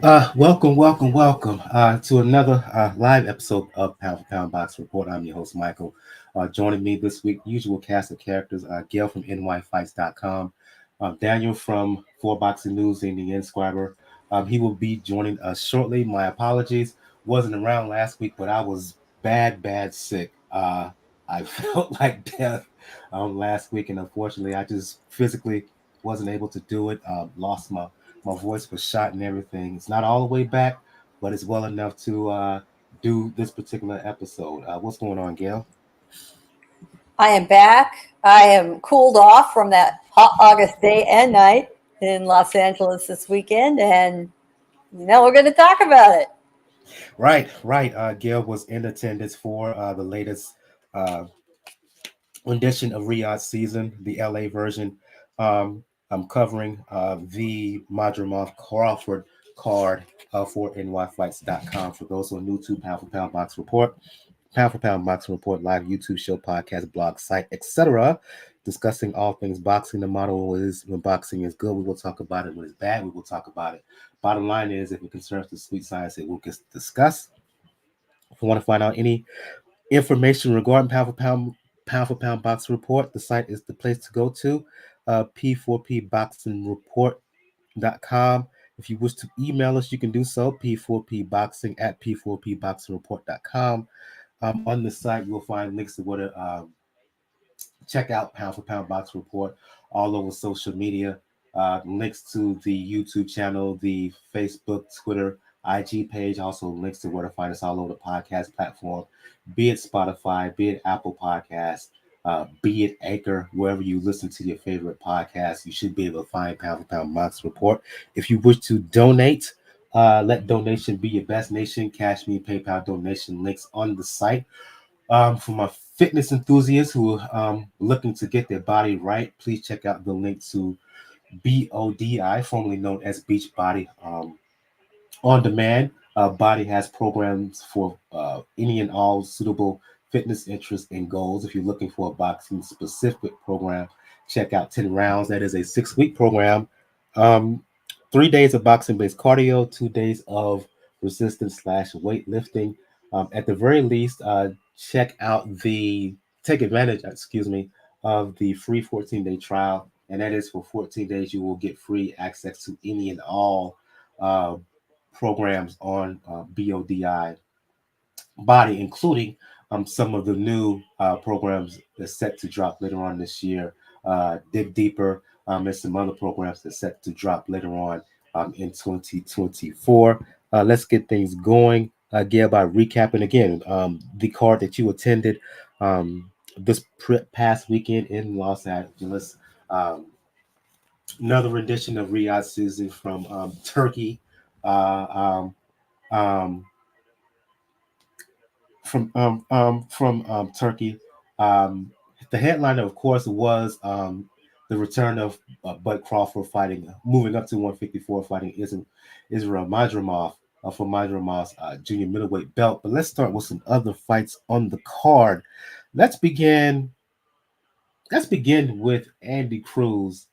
Welcome to another live episode of Pound for Pound Box Report. I'm your host, Michael. Joining me this week, usual cast of characters, Gail from nyfights.com, Daniel from 4 Boxing News and the Inscriber. He will be joining us shortly. My apologies. Wasn't around last week, but I was bad sick. I felt like death last week, and unfortunately, I just physically wasn't able to do it. Lost my voice was shot and everything. It's not all the way back, but it's well enough to do this particular episode. What's going on, Gail? I am back. I am cooled off from that hot August day and night in Los Angeles this weekend, and we're going to talk about it. Right. Gail was in attendance for the latest uh, rendition of Riyadh's season, the LA version. I'm covering the Madrimov Crawford card for nyfights.com. For those who are new to Pound for Pound Box Report, Pound for Pound Boxing Report, live YouTube show, podcast, blog, site, etc. Discussing all things boxing. The motto is when boxing is good, we will talk about it. When it's bad, we will talk about it. Bottom line is, if it concerns the sweet science, it will get discussed. If you want to find out any information regarding Pound for Pound Boxing Report, the site is the place to go to. P4pboxingreport.com. If you wish to email us, you can do so. P4pboxing at p4pboxingreport.com. On the site, you'll find links to where to check out Pound for Pound Box Report all over social media. Links to the YouTube channel, the Facebook, Twitter, IG page, also links to where to find us all over the podcast platform, be it Spotify, be it Apple Podcasts, be it Anchor, wherever you listen to your favorite podcast, you should be able to find Pound for Pound Box Report. If you wish to donate, let donation be your best nation. Cash Me, PayPal donation links on the site. For my fitness enthusiasts who are looking to get their body right, please check out the link to BODI, formerly known as Beachbody On Demand. Body has programs for any and all suitable fitness interests and goals. If you're looking for a boxing specific program, check out 10 Rounds. That is a 6-week program. 3 days of boxing based cardio, 2 days of resistance / weightlifting. At the very least, take advantage, of the free 14-day trial. And that is for 14 days, you will get free access to any and all programs on BODI Body, including some of the new programs that's set to drop later on this year. Dig Deeper, and some other programs that's set to drop later on in 2024. Let's get things going, Gail, by recapping again the card that you attended this past weekend in Los Angeles. Another rendition of Riyadh season from Turkey. Uh, um, um, from Turkey. The headliner, of course, was the return of Bud Crawford fighting, moving up to 154, fighting Israil Madrimov for Madrimov's junior middleweight belt. But let's start with some other fights on the card. Let's begin. Let's begin with Andy Cruz.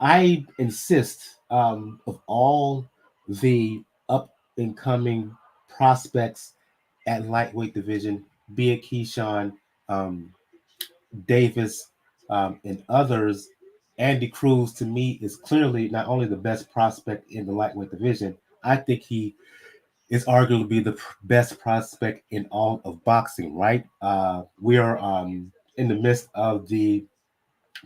I insist of all the up and coming prospects at lightweight division, be it Keyshawn, Davis, and others, Andy Cruz to me is clearly not only the best prospect in the lightweight division. I think he is arguably the best prospect in all of boxing. Right? We are in the midst of the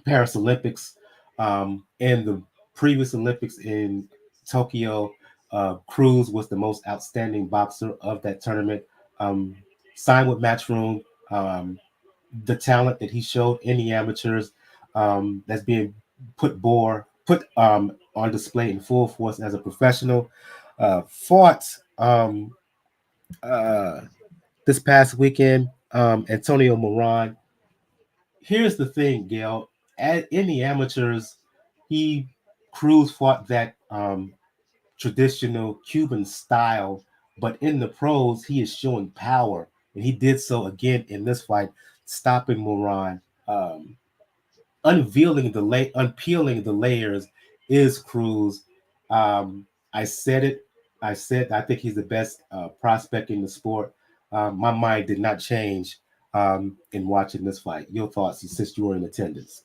Paris Olympics, and the previous Olympics in Tokyo. Cruz was the most outstanding boxer of that tournament. Um, Signed with Matchroom. The talent that he showed in the amateurs, that's being put on display in full force as a professional. Fought uh, this past weekend, Antonio Moran. Here's the thing, Gail. In the amateurs, he Cruz fought that traditional Cuban style, but in the pros, he is showing power, and he did so again in this fight, stopping Moran. unpeeling the layers is Cruz. I said it. I said I think he's the best prospect in the sport. My mind did not change in watching this fight. Your thoughts, since you were in attendance?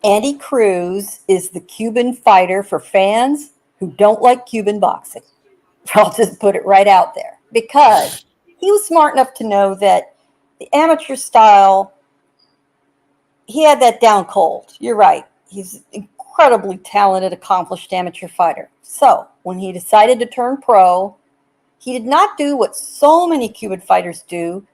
Andy Cruz is the Cuban fighter for fans who don't like Cuban boxing. I'll just put it right out there because he was smart enough to know that the amateur style, he had that down cold. You're right. He's an incredibly talented, accomplished amateur fighter. So when he decided to turn pro, he did not do what so many Cuban fighters do,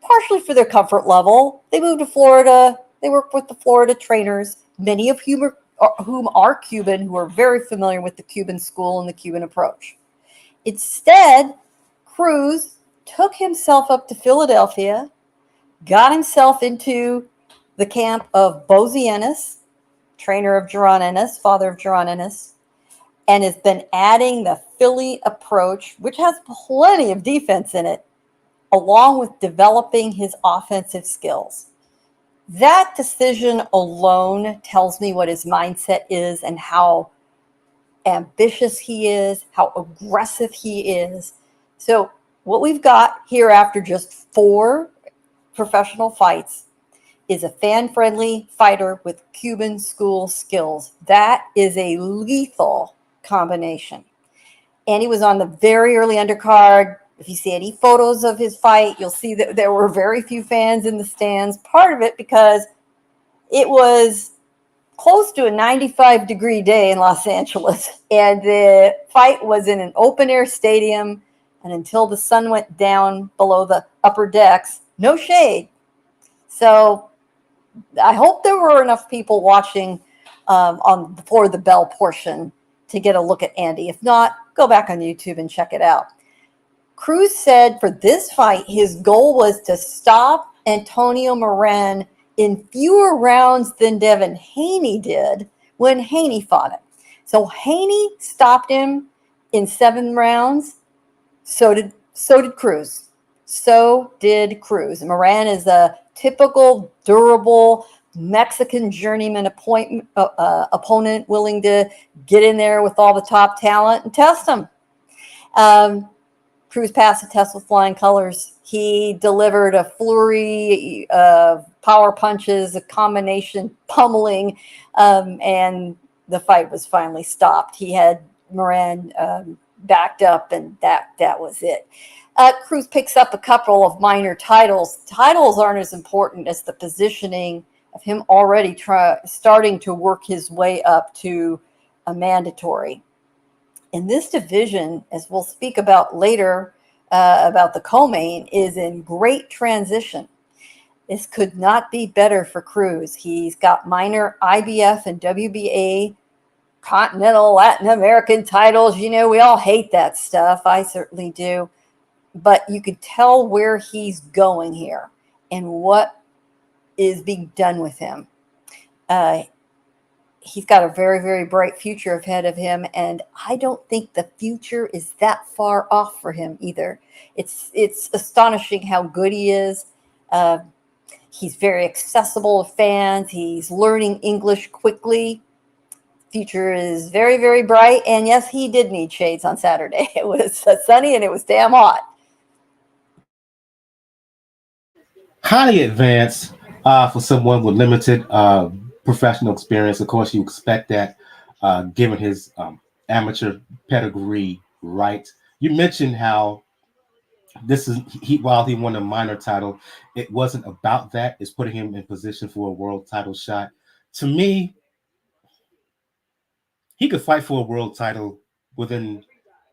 partially for their comfort level. They moved to Florida. They worked with the Florida trainers, many of whom are Cuban, who are very familiar with the Cuban school and the Cuban approach. Instead, Cruz took himself up to Philadelphia, got himself into the camp of Bozianis, trainer of Jaron Ennis, father of Jaron Ennis, and has been adding the Philly approach, which has plenty of defense in it, along with developing his offensive skills. That decision alone tells me what his mindset is and how ambitious he is, how aggressive he is. So what we've got here after just 4 professional fights is a fan-friendly fighter with Cuban school skills. That is a lethal combination. And he was on the very early undercard. If you see any photos of his fight, you'll see that there were very few fans in the stands. Part of it because it was close to a 95-degree day in Los Angeles, and the fight was in an open-air stadium, and until the sun went down below the upper decks, no shade. So I hope there were enough people watching on before the bell portion to get a look at Andy. If not, go back on YouTube and check it out. Cruz said for this fight, his goal was to stop Antonio Moran in fewer rounds than Devin Haney did when Haney fought him. So Haney stopped him in 7 rounds. So did Cruz. So did Cruz. Moran is a typical, durable Mexican journeyman opponent willing to get in there with all the top talent and test him. Cruz passed the test with flying colors. He delivered a flurry of power punches, a combination pummeling, and the fight was finally stopped. He had Moran backed up, and that was it. Cruz picks up a couple of minor titles. Titles aren't as important as the positioning of him already starting to work his way up to a mandatory. In this division, as we'll speak about later, about the co-main, is in great transition. This could not be better for Cruz. He's got minor IBF and WBA, continental Latin American titles. You know, we all hate that stuff. I certainly do. But you could tell where he's going here and what is being done with him. He's got a very, very bright future ahead of him, and I don't think the future is that far off for him either. It's astonishing how good he is. He's very accessible to fans. He's learning English quickly. Future is very, very bright, and yes, he did need shades on Saturday. It was sunny and it was damn hot. Highly advanced for someone with limited professional experience. Of course, you expect that given his amateur pedigree, right? You mentioned how while he won a minor title, it wasn't about that. It's putting him in position for a world title shot. To me, he could fight for a world title within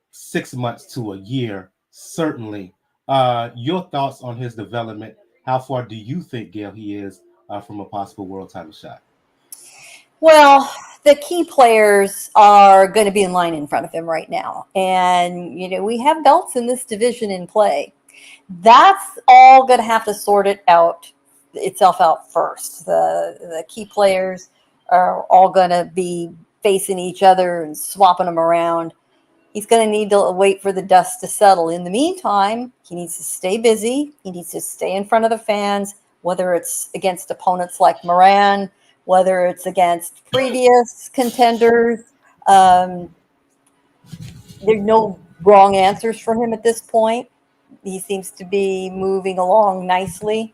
6 months to a year, certainly. Your thoughts on his development? How far do you think, Gail, he is from a possible world title shot? Well, the key players are going to be in line in front of him right now. And, you know, we have belts in this division in play. That's all going to have to sort itself out first. The key players are all going to be facing each other and swapping them around. He's going to need to wait for the dust to settle. In the meantime, he needs to stay busy. He needs to stay in front of the fans, whether it's against opponents like Moran, whether it's against previous contenders. Um, there's no wrong answers for him at this point. He seems to be moving along nicely.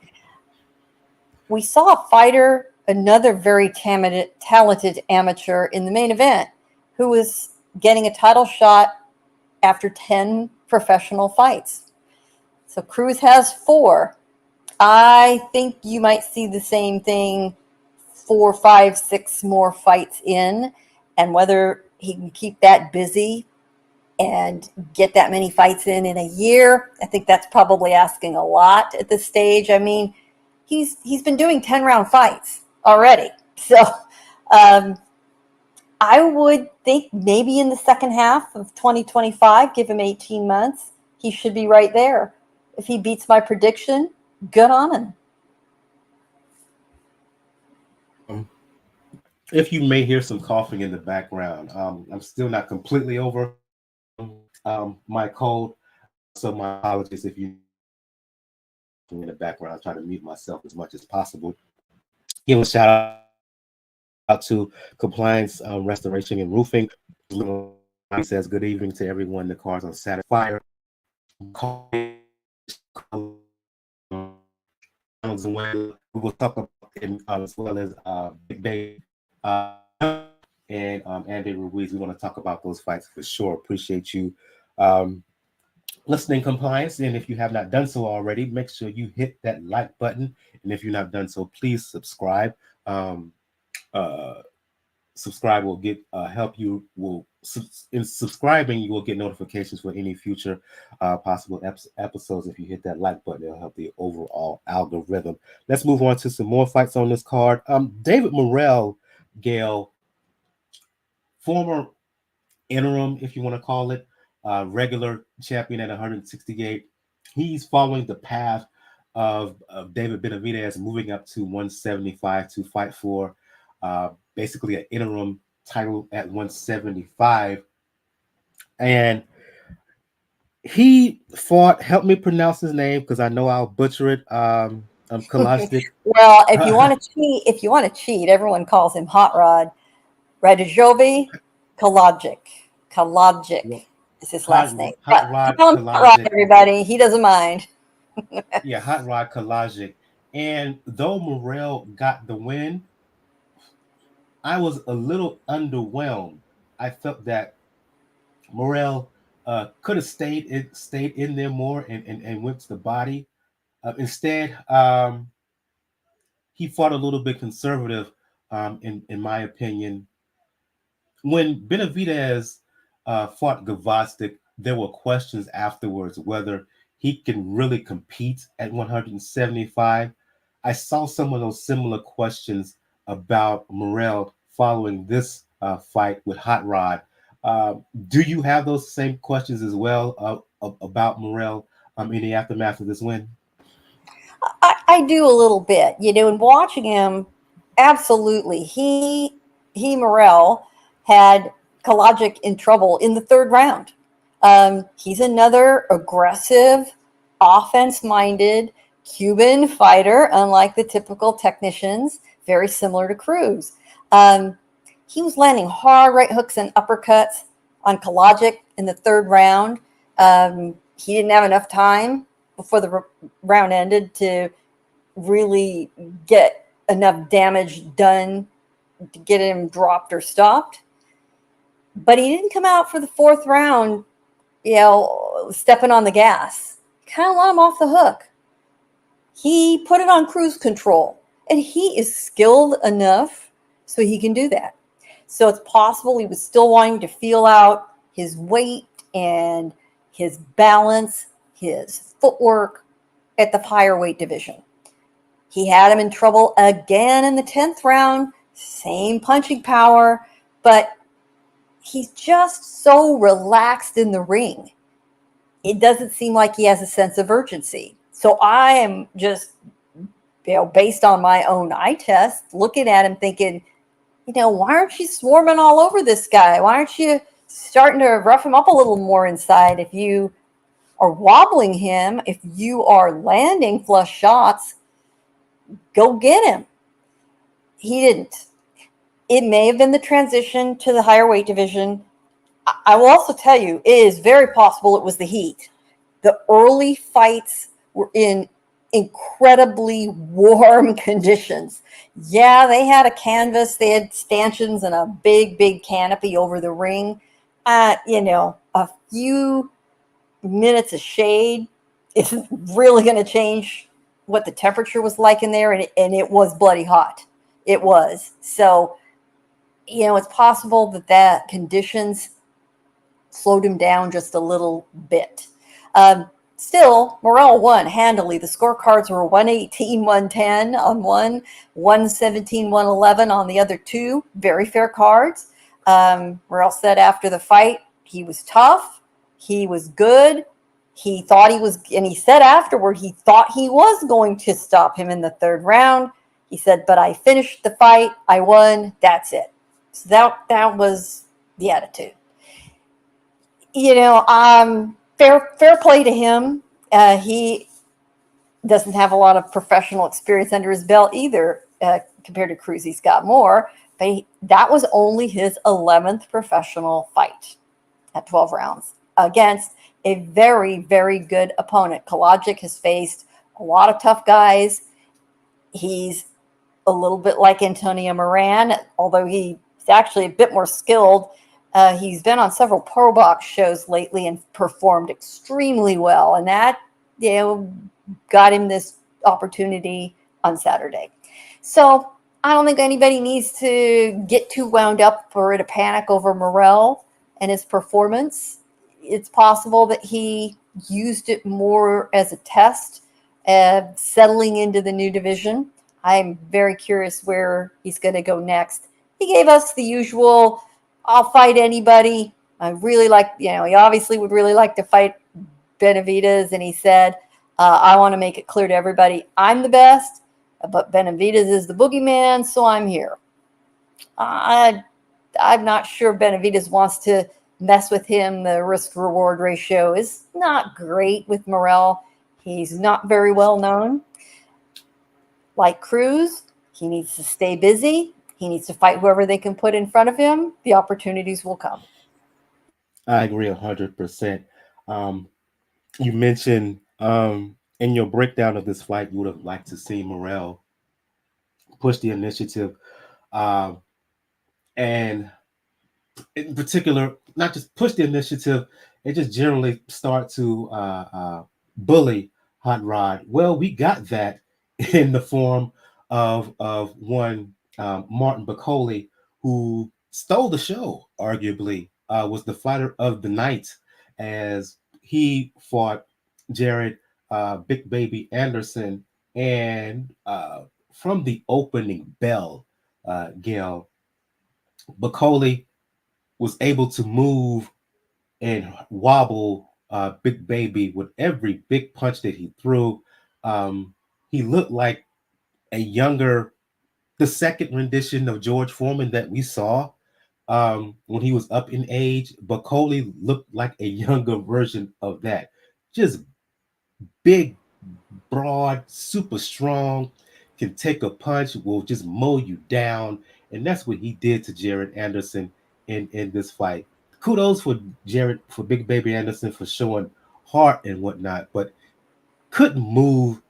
We saw a fighter, another very talented amateur in the main event, who was getting a title shot after 10 professional fights. So Cruz has 4. I think you might see the same thing 4, 5, 6 more fights in, and whether he can keep that busy and get that many fights in a year, I think that's probably asking a lot at this stage. I mean, he's been doing 10-round fights already. So I would think maybe in the second half of 2025, give him 18 months, he should be right there. If he beats my prediction, good on him. If you may hear some coughing in the background, I'm still not completely over my cold, so my apologies if you in the background. I try to mute myself as much as possible. Give a shout out to Compliance Restoration and Roofing. He says good evening to everyone. The cars on Saturday Fire. We will talk about it as well as Big Bay and Andy Ruiz. We want to talk about those fights for sure. Appreciate you listening, Compliance. And if you have not done so already, make sure you hit that like button. And if you're not done so, please subscribe. Subscribe will get help you. In subscribing, you will get notifications for any future possible episodes. If you hit that like button, it'll help the overall algorithm. Let's move on to some more fights on this card. David Morrell, Gail, former interim, if you want to call it, regular champion at 168. He's following the path of David Benavidez, moving up to 175 to fight for basically an interim title at 175. And he fought, help me pronounce his name because I know I'll butcher it. Kalajzic. Well, if you want to cheat, everyone calls him Hot Rod. Raivoje Kalajzic is his last name. Hot Rod Kalajzic, everybody. He doesn't mind. Yeah, Hot Rod Kalajzic. And though Morrell got the win, I was a little underwhelmed. I felt that Morrell could have stayed in there more and went to the body. Instead, he fought a little bit conservative, in my opinion. When Benavidez fought Gvozdyk, there were questions afterwards whether he can really compete at 175. I saw some of those similar questions about Morrell following this fight with Hot Rod. Do you have those same questions as well about Morrell in the aftermath of this win? I do a little bit, and watching him, absolutely. Morrell had Kalajzic in trouble in the 3rd round. He's another aggressive, offense-minded Cuban fighter, unlike the typical technicians, very similar to Cruz. He was landing hard right hooks and uppercuts on Kalajzic in the 3rd round. He didn't have enough time before the round ended to really get enough damage done to get him dropped or stopped. But he didn't come out for the 4th round, stepping on the gas. Kind of let him off the hook. He put it on cruise control, and he is skilled enough so he can do that. So it's possible he was still wanting to feel out his weight and his balance, his footwork at the higher weight division. He had him in trouble again in the 10th round, same punching power, but he's just so relaxed in the ring. It doesn't seem like he has a sense of urgency. So I am just, based on my own eye test, looking at him thinking, why aren't you swarming all over this guy? Why aren't you starting to rough him up a little more inside? If you are wobbling him, if you are landing flush shots, go get him. He didn't. It may have been the transition to the higher weight division. I will also tell you, it is very possible it was the heat. The early fights were in incredibly warm conditions. Yeah, they had a canvas, they had stanchions and a big, big canopy over the ring. A few minutes of shade isn't really going to change what the temperature was like in there, and it was bloody hot. It was. So, it's possible that conditions slowed him down just a little bit. Still, Morrell won handily. The scorecards were 118, 110 on one, 117, 111 on the other two. Very fair cards. Morrell said after the fight, he was tough. He was good. He thought he was, and he said afterward, he thought he was going to stop him in the third round. He said, but I finished the fight. I won. That's it. So that was the attitude. Fair play to him. He doesn't have a lot of professional experience under his belt either, compared to Cruz. He's got more. But that was only his 11th professional fight at 12 rounds against a very, very good opponent. Kalajzic has faced a lot of tough guys. He's a little bit like Antonio Moran, although he's actually a bit more skilled. He's been on several pro box shows lately and performed extremely well, and that got him this opportunity on Saturday. So I don't think anybody needs to get too wound up or to panic over Morrell and his performance. It's possible that he used it more as a test, settling into the new division. I'm very curious where he's going to go next. He gave us the usual, I'll fight anybody. I really like, he obviously would really like to fight Benavidez. And he said, I want to make it clear to everybody, I'm the best, but Benavidez is the boogeyman, so I'm here. I'm not sure Benavidez wants to mess with him. The risk-reward ratio is not great with Morrell. He's not very well known. Like Cruz, he needs to stay busy. He needs to fight whoever they can put in front of him. The opportunities will come. I agree 100%. You mentioned in your breakdown of this fight, you would have liked to see Morrell push the initiative, and in particular, not just push the initiative, and just generally start to bully Hot Rod. Well, we got that in the form of one Martin Bakole, who stole the show, arguably, was the fighter of the night as he fought Jared Big Baby Anderson. And from the opening bell, Gail, Bakole was able to move and wobble Big Baby with every big punch that he threw. He looked like the second rendition of George Foreman that we saw when he was up in age. Bakole looked like a younger version of that. Just big, broad, super strong, can take a punch, will just mow you down. And that's what he did to Jared Anderson in this fight. Kudos for Big Baby Anderson for showing heart and whatnot, but couldn't move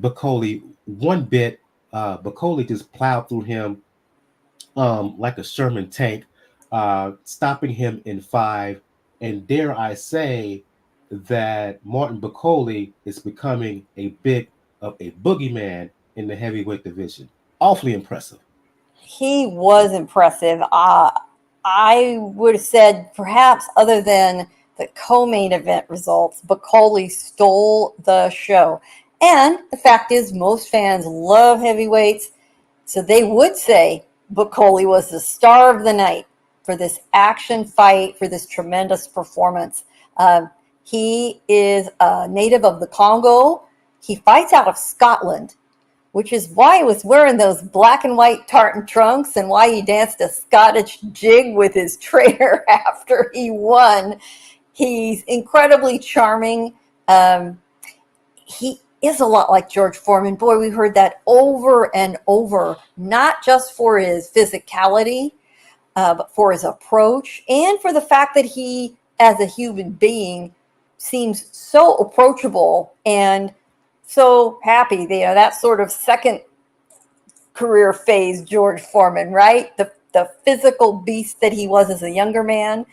Bakole one bit. Bakole just plowed through him like a Sherman tank, stopping him in 5. And dare I say that Martin Bakole is becoming a bit of a boogeyman in the heavyweight division. Awfully impressive. He was impressive. I would have said perhaps other than the co-main event results, Bakole stole the show. And the fact is, most fans love heavyweights, so they would say Bakole was the star of the night for this action fight, for this tremendous performance. He is a native of the Congo. He fights out of Scotland, which is why he was wearing those black and white tartan trunks and why he danced a Scottish jig with his trainer after he won. He's incredibly charming. is a lot like George Foreman. Boy, we heard that over and over, not just for his physicality, but for his approach and for the fact that he, as a human being, seems so approachable and so happy. That sort of second career phase George Foreman, right? The physical beast that he was as a younger man,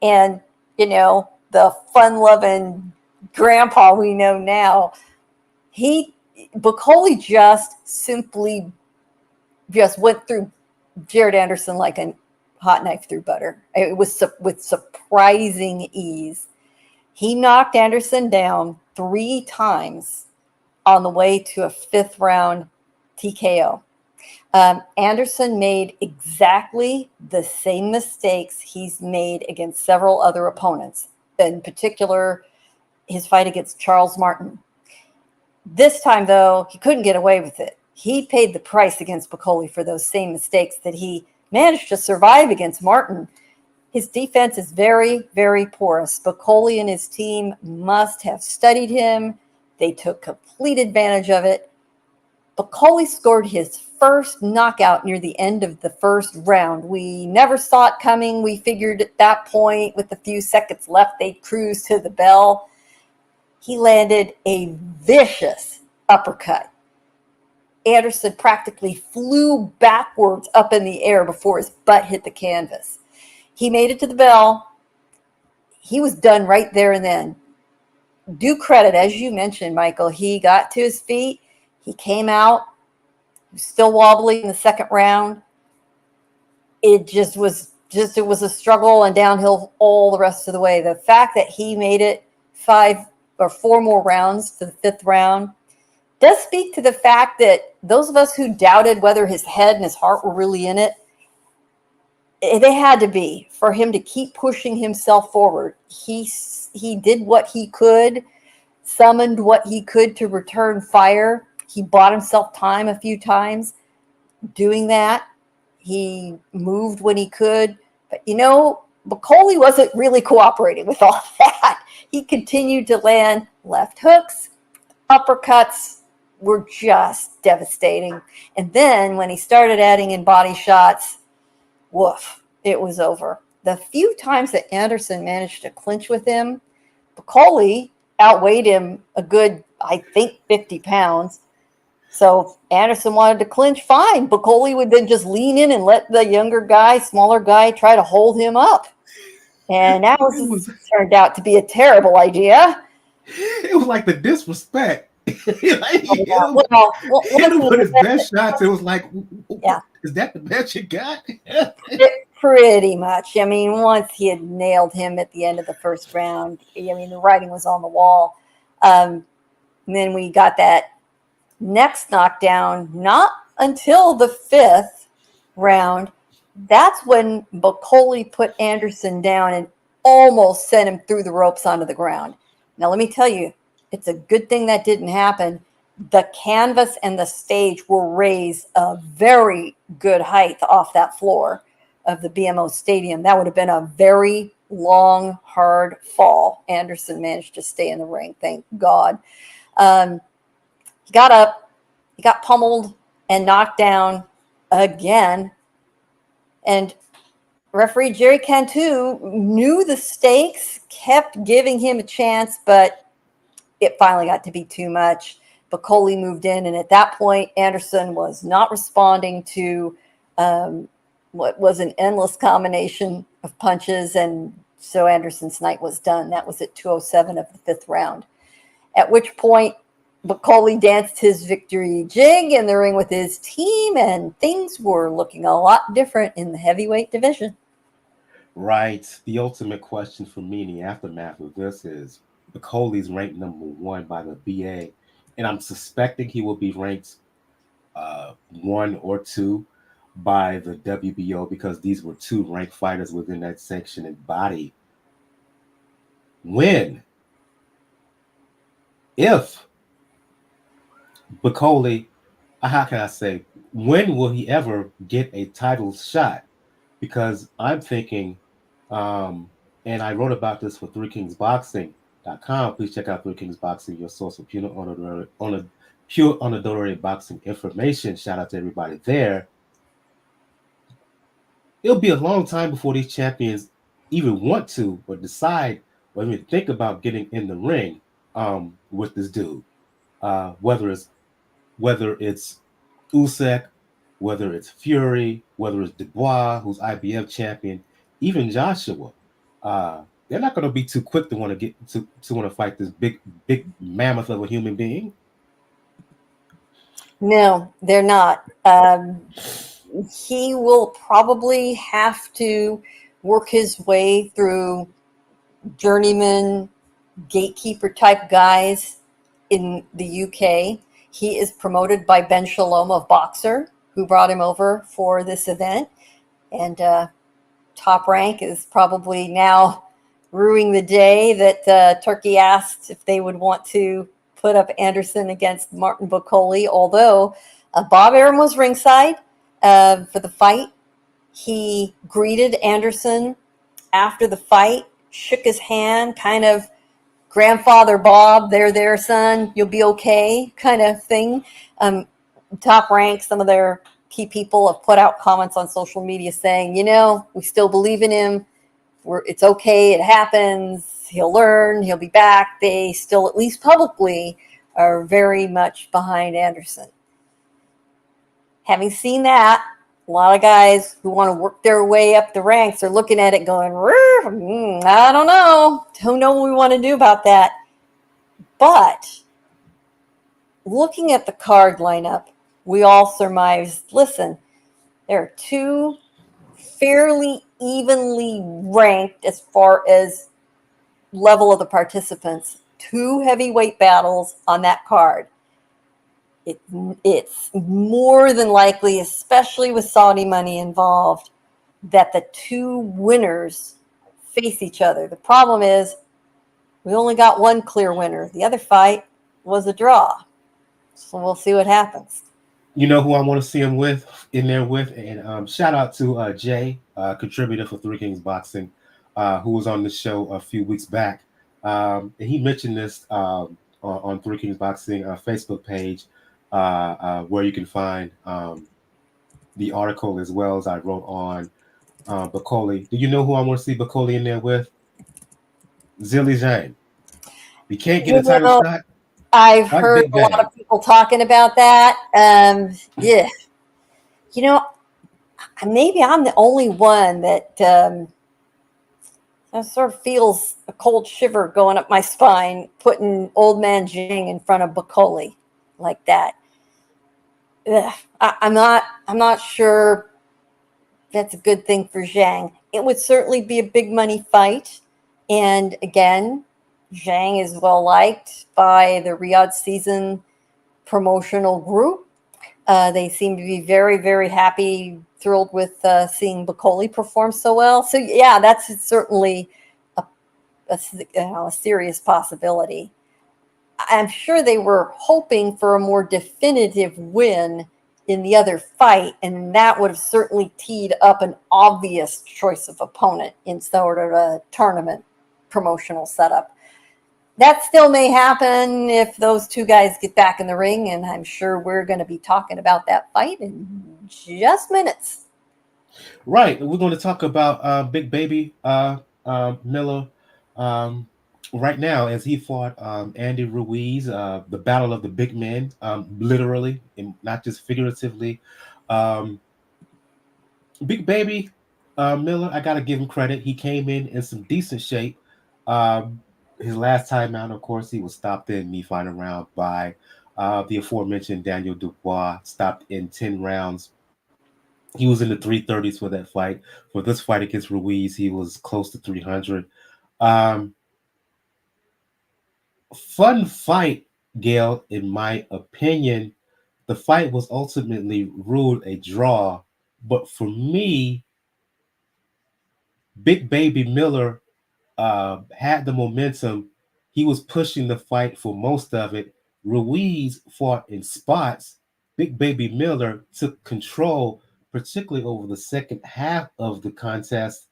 and the fun-loving grandpa we know now. Bakole just went through Jared Anderson like a hot knife through butter. It was with surprising ease. He knocked Anderson down 3 times on the way to a 5th round TKO. Anderson made exactly the same mistakes he's made against several other opponents, in particular his fight against Charles Martin. This time, though, he couldn't get away with it. He paid the price against Bakole for those same mistakes that he managed to survive against Martin. His defense is very, very porous. Bakole and his team must have studied him. They took complete advantage of it. Bakole scored his first knockout near the end of the 1st round. We never saw it coming. We figured at that point, with a few seconds left, they'd cruise to the bell. He landed a vicious uppercut. Anderson practically flew backwards up in the air before his butt hit the canvas. He made it to the bell. He was done right there and then. Due credit, as you mentioned, Michael, he got to his feet. He came out. He was still wobbly in the 2nd round. It was a struggle and downhill all the rest of the way. The fact that he made it 5 or 4 more rounds to the 5th round does speak to the fact that those of us who doubted whether his head and his heart were really in it, they had to be, for him to keep pushing himself forward. He did what he could, summoned what he could to return fire. He bought himself time a few times doing that. He moved when he could. But, Bakole wasn't really cooperating with all that. He continued to land left hooks. Uppercuts were just devastating. And then when he started adding in body shots, woof, it was over. The few times that Anderson managed to clinch with him, Bakole outweighed him a good, I think, 50 pounds. So Anderson wanted to clinch, fine. Bakole would then just lean in and let the younger guy, smaller guy, try to hold him up. And that turned out to be a terrible idea. It was like the disrespect. With his best shots, it was like, yeah. Is that the best you got? Pretty much. I mean, once he had nailed him at the end of the 1st round, the writing was on the wall. And then we got that next knockdown, not until the 5th round. That's when Bakole put Anderson down and almost sent him through the ropes onto the ground. Now, let me tell you, it's a good thing that didn't happen. The canvas and the stage were raised a very good height off that floor of the BMO Stadium. That would have been a very long, hard fall. Anderson managed to stay in the ring, thank God. He got up, he got pummeled and knocked down again. And referee Jerry Cantu knew the stakes, kept giving him a chance, but it finally got to be too much. Bakole moved in, and at that point, Anderson was not responding to what was an endless combination of punches, and so Anderson's night was done. That was at 2:07 of the 5th round, at which point Bakole danced his victory jig in the ring with his team, and things were looking a lot different in the heavyweight division. Right. The ultimate question for me in the aftermath of this is, Bakole's ranked number 1 by the BA, and I'm suspecting he will be ranked 1 or 2 by the WBO, because these were 2 ranked fighters within that section and body. If Bakole, how can I say, when will he ever get a title shot? Because I'm thinking, and I wrote about this for Three Kings Boxing, Please check out Three Kings Boxing, your source of pure unadulterated boxing information. Shout out to everybody there. It'll be a long time before these champions even want to or decide or even think about getting in the ring with this dude. Whether it's Usyk, whether it's Fury, whether it's Dubois, who's IBF champion, even Joshua. They're not going to be too quick to want to get to want to fight this big mammoth of a human being. No, they're not. He will probably have to work his way through journeyman gatekeeper type guys in the UK. He is promoted by Ben Shalom of Boxer, who brought him over for this event. And Top Rank is probably now ruining the day that Turkey asked if they would want to put up Anderson against Martin Bakole, although Bob Arum was ringside for the fight. He greeted Anderson after the fight, shook his hand, kind of grandfather Bob, there, son, you'll be okay kind of thing. Top Rank, some of their key people have put out comments on social media saying, we still believe in him. It's okay. It happens. He'll learn. He'll be back. They still, at least publicly, are very much behind Anderson. Having seen that, a lot of guys who want to work their way up the ranks are looking at it going, I don't know. Don't know what we want to do about that. But looking at the card lineup, we all surmised, listen, there are two fairly evenly ranked as far as level of the participants, two heavyweight battles on that card. It's more than likely, especially with Saudi money involved, that the two winners face each other. The problem is we only got one clear winner. The other fight was a draw. So we'll see what happens. You know who I want to see him in there with? And shout out to Jay, contributor for Three Kings Boxing, who was on the show a few weeks back. And he mentioned this on Three Kings Boxing Facebook page, where you can find the article as well as I wrote on Bakole. Do you know who I want to see Bakole in there with? Zhilei Zhang. You can't get a title shot. I've heard a lot of people talking about that. Yeah. Maybe I'm the only one that sort of feels a cold shiver going up my spine, putting old man Zhang in front of Bakole like that. I'm not sure that's a good thing for Zhang. It would certainly be a big money fight. And again, Zhang is well liked by the Riyadh season promotional group. They seem to be very, very happy, thrilled with seeing Bakole perform so well. So yeah, that's certainly a serious possibility. I'm sure they were hoping for a more definitive win in the other fight, and that would have certainly teed up an obvious choice of opponent in sort of a tournament promotional setup. That still may happen if those two guys get back in the ring, and I'm sure we're going to be talking about that fight in just minutes. Right. We're going to talk about Big Baby Miller right now as he fought Andy Ruiz, the battle of the big men, literally and not just figuratively. Big Baby Miller, I got to give him credit. He came in some decent shape. His last time out, of course, he was stopped in the final round by the aforementioned Daniel Dubois, stopped in 10 rounds. He was in the 330s for that fight. For this fight against Ruiz, he was close to 300. Fun fight, Gail, in my opinion. The fight was ultimately ruled a draw. But for me, Big Baby Miller had the momentum. He was pushing the fight for most of it. Ruiz fought in spots. Big Baby Miller took control, particularly over the second half of the contest.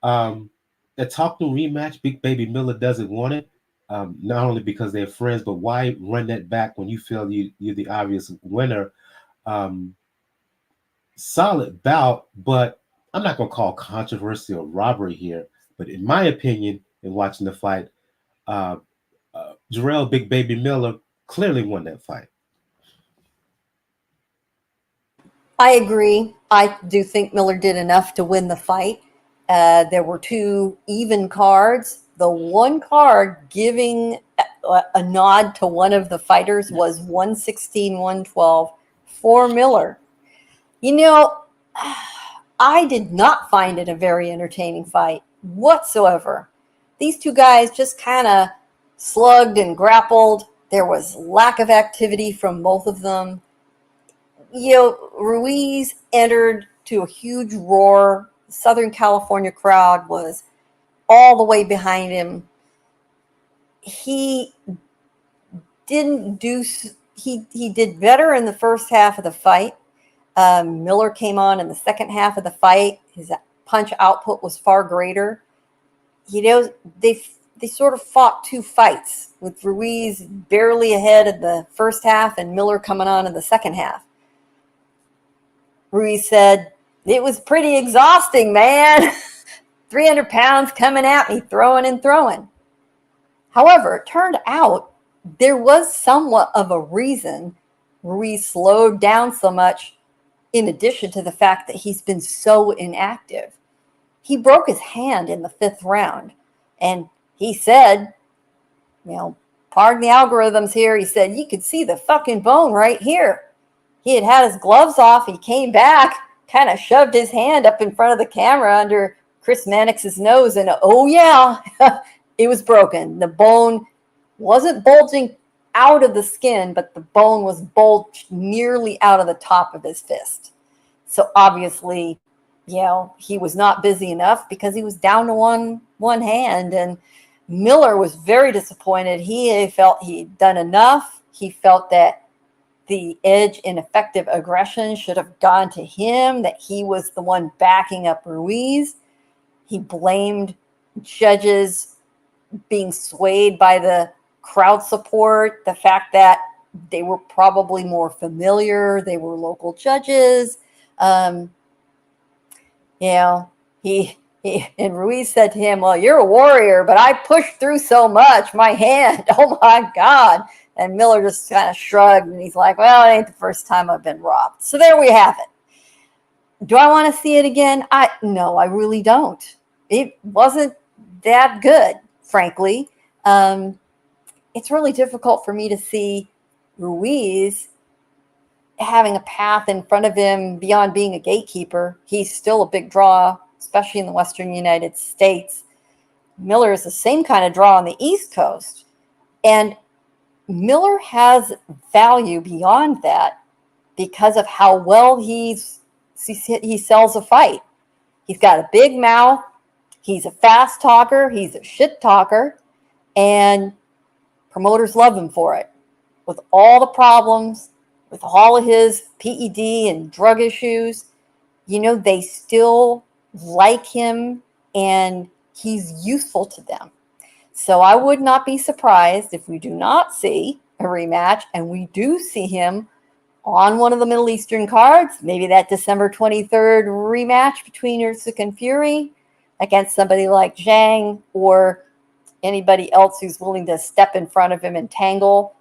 The Talkman rematch, Big Baby Miller doesn't want it. not only because they're friends, but why run that back when you feel you're the obvious winner? Um, Solid bout, but I'm not going to call controversy or robbery here. But in my opinion, in watching the fight, uh, Jarrell Big Baby Miller clearly won that fight. I agree. I do think Miller did enough to win the fight. There were two even cards. The one card giving a nod to one of the fighters was 116, 112 for Miller. You know, I did not find it a very entertaining fight whatsoever. These two guys just kind of slugged and grappled. There was lack of activity from both of them. Ruiz entered to a huge roar. The Southern California crowd was all the way behind him. He didn't do. He did better in the first half of the fight. Miller came on in the second half of the fight. His punch output was far greater. They sort of fought two fights with Ruiz barely ahead of the first half and Miller coming on in the second half. Ruiz said, "It was pretty exhausting, man. 300 pounds coming at me, throwing and throwing." However, it turned out there was somewhat of a reason Ruiz slowed down so much, in addition to the fact that he's been so inactive. He broke his hand in the fifth round, and he said, pardon the algorithms here, he said, you could see the fucking bone right here. He had his gloves off. He came back, kind of shoved his hand up in front of the camera under Chris Mannix's nose, and oh yeah, it was broken. The bone wasn't bulging out of the skin, but the bone was bulged nearly out of the top of his fist. So obviously, he was not busy enough because he was down to one hand. And Miller was very disappointed. He felt he'd done enough. He felt that the edge in effective aggression should have gone to him, that he was the one backing up Ruiz. He blamed judges being swayed by the crowd support, the fact that they were probably more familiar, they were local judges. He and Ruiz said to him, "Well, you're a warrior, but I pushed through so much, my hand, oh my God." And Miller just kind of shrugged, and he's like, "Well, it ain't the first time I've been robbed." So there we have it. Do I want to see it again? No, I really don't. It wasn't that good, frankly. It's really difficult for me to see Ruiz having a path in front of him beyond being a gatekeeper. He's still a big draw, especially in the Western United States. Miller is the same kind of draw on the East Coast. And Miller has value beyond that because of how well he sells a fight. He's got a big mouth. He's a fast talker. He's a shit talker. And promoters love him for it. With all the problems, with all of his PED and drug issues, they still like him and he's useful to them. So I would not be surprised if we do not see a rematch and we do see him on one of the Middle Eastern cards, maybe that December 23rd rematch between Usyk and Fury against somebody like Zhang or anybody else who's willing to step in front of him and tangle.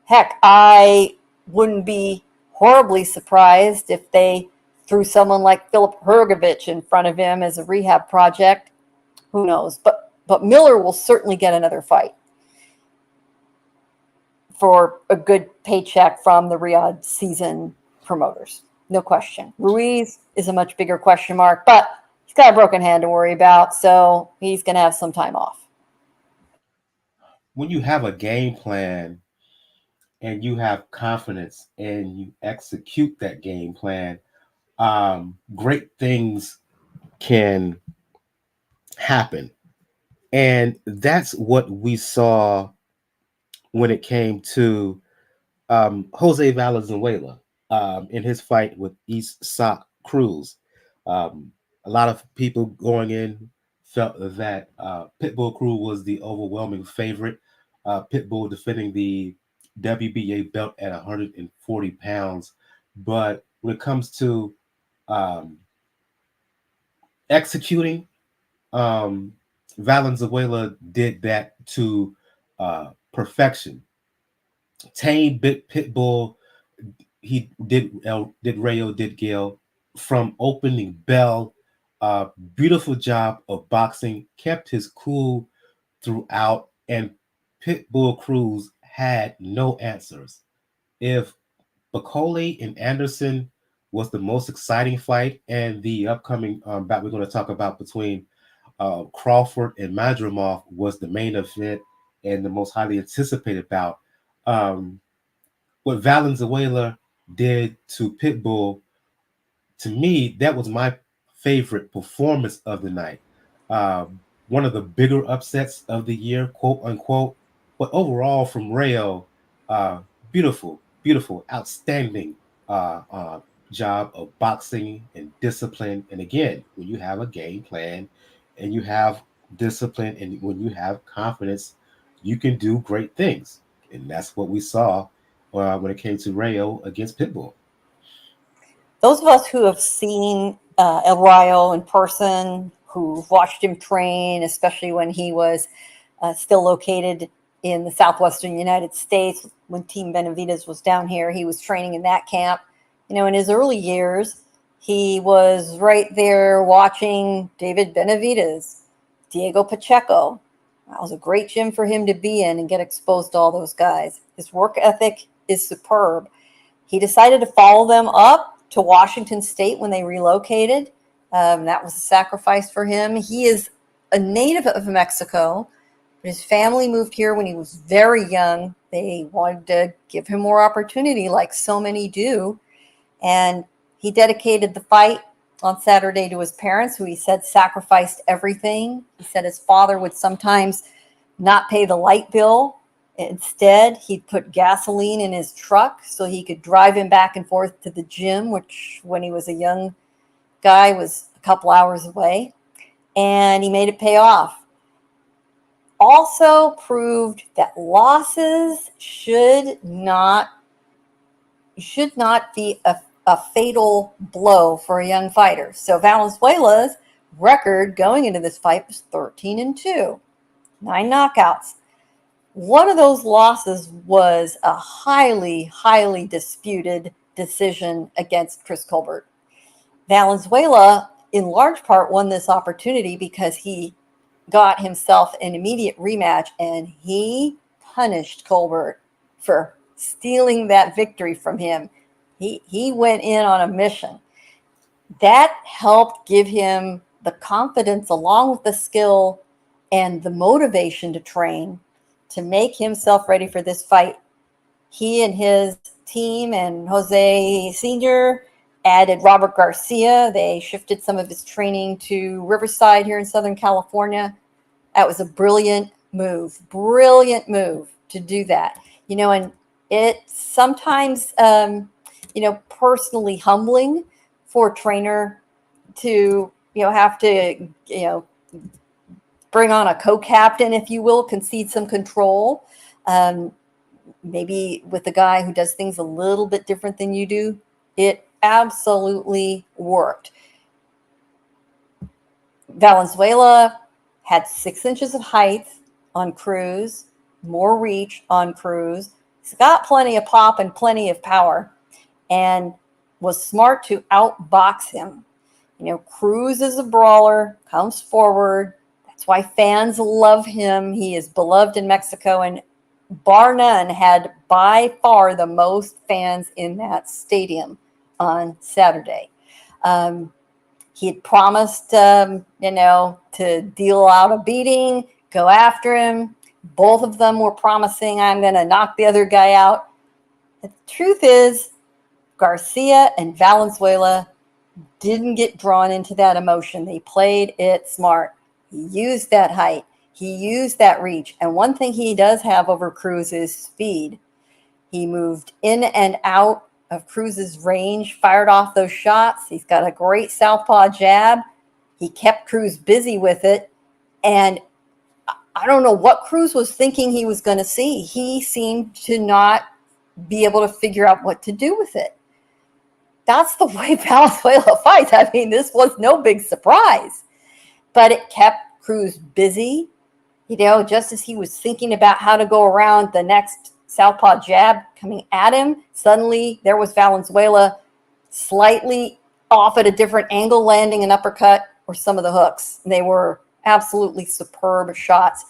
Heck, I wouldn't be horribly surprised if they threw someone like Filip Hrgovic in front of him as a rehab project. Who knows? But Miller will certainly get another fight for a good paycheck from the Riyadh season promoters. No question. Ruiz is a much bigger question mark, but he's got a broken hand to worry about, so he's going to have some time off. When you have a game plan and you have confidence and you execute that game plan, great things can happen. And that's what we saw when it came to Jose Valenzuela in his fight with Isaac Cruz. A lot of people going in felt that Pitbull Cruz was the overwhelming favorite Pitbull defending the WBA belt at 140 pounds. But when it comes to um, executing, Valenzuela did that to perfection. Tame bit Pitbull, he did Rayo, did Gale from opening bell. Beautiful job of boxing, kept his cool throughout, and Pitbull Cruz had no answers. If Bakole and Anderson was the most exciting fight, and the upcoming bout we're going to talk about between Crawford and Madrimov was the main event and the most highly anticipated bout. Um, what Valenzuela did to Pitbull, to me, that was my favorite performance of the night. One of the bigger upsets of the year, quote unquote. But overall, from Rayo, uh, beautiful, outstanding job of boxing and discipline. And again, when you have a game plan and you have discipline and when you have confidence, you can do great things. And that's what we saw when it came to Rayo against Pitbull. Those of us who have seen El Rayo in person, who've watched him train, especially when he was still located in the southwestern United States, when Team Benavides was down here, he was training in that camp. You know, in his early years, he was right there watching David Benavides, Diego Pacheco. That was a great gym for him to be in and get exposed to all those guys. His work ethic is superb. He decided to follow them up to Washington State when they relocated. That was a sacrifice for him. He is a native of Mexico, but his family moved here when he was very young. They wanted to give him more opportunity, like so many do. And he dedicated the fight on Saturday to his parents, who he said sacrificed everything. He said his father would sometimes not pay the light bill. Instead, he'd put gasoline in his truck so he could drive him back and forth to the gym, which when he was a young guy was a couple hours away. And he made it pay off. Also proved that losses should not be a fatal blow for a young fighter. So Valenzuela's record going into this fight was 13-2, 9 knockouts. One of those losses was a highly disputed decision against Chris Colbert. Valenzuela, in large part, won this opportunity because he got himself an immediate rematch, and he punished Colbert for stealing that victory from him. He went in on a mission. That helped give him the confidence, along with the skill and the motivation to train, to make himself ready for this fight. He and his team and Jose Sr. added Robert Garcia. They shifted some of his training to Riverside here in Southern California. That was a brilliant move to do that. You know, and it's sometimes, personally humbling for a trainer to, have to, bring on a co-captain, if you will, concede some control. Maybe with a guy who does things a little bit different than you do. It absolutely worked. Valenzuela had 6 inches of height on Cruz, more reach on Cruz. He's got plenty of pop and plenty of power, and was smart to outbox him. Cruz is a brawler, comes forward. That's why fans love him. He is beloved in Mexico, and bar none had by far the most fans in that stadium on Saturday. He had promised, to deal out a beating, go after him. Both of them were promising, I'm going to knock the other guy out. The truth is, Garcia and Valenzuela didn't get drawn into that emotion. They played it smart. He used that height. He used that reach. And one thing he does have over Cruz is speed. He moved in and out of Cruz's range, fired off those shots. He's got a great southpaw jab. He kept Cruz busy with it. And I don't know what Cruz was thinking he was going to see. He seemed to not be able to figure out what to do with it. That's the way Valenzuela fights. I mean, this was no big surprise, but it kept Cruz busy. Just as he was thinking about how to go around the next southpaw jab coming at him, suddenly there was Valenzuela slightly off at a different angle, landing an uppercut or some of the hooks. They were absolutely superb shots.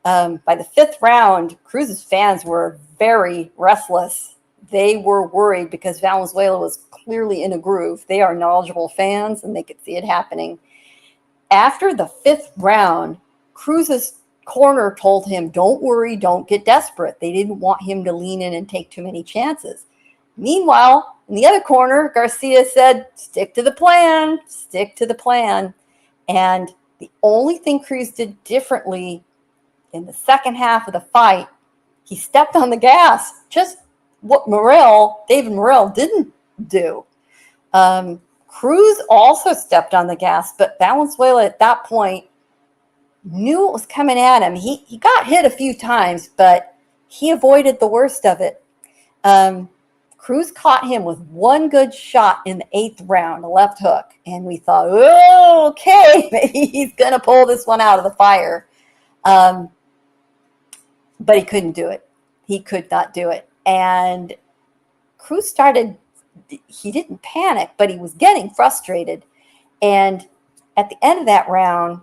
By the fifth round, Cruz's fans were very restless. They were worried because Valenzuela was clearly in a groove. They are knowledgeable fans, and they could see it happening. After the fifth round, Cruz's corner told him, don't worry, don't get desperate. They didn't want him to lean in and take too many chances. Meanwhile, in the other corner, Garcia said, stick to the plan, stick to the plan. And the only thing Cruz did differently in the second half of the fight, he stepped on the gas, just what David Morrell didn't do. Cruz also stepped on the gas, but Valenzuela at that point knew what was coming at him. He got hit a few times, but he avoided the worst of it. Cruz caught him with one good shot in the eighth round, a left hook, and we thought, oh, okay, maybe he's going to pull this one out of the fire. But he couldn't do it. He could not do it. And Cruz he didn't panic, but he was getting frustrated. And at the end of that round,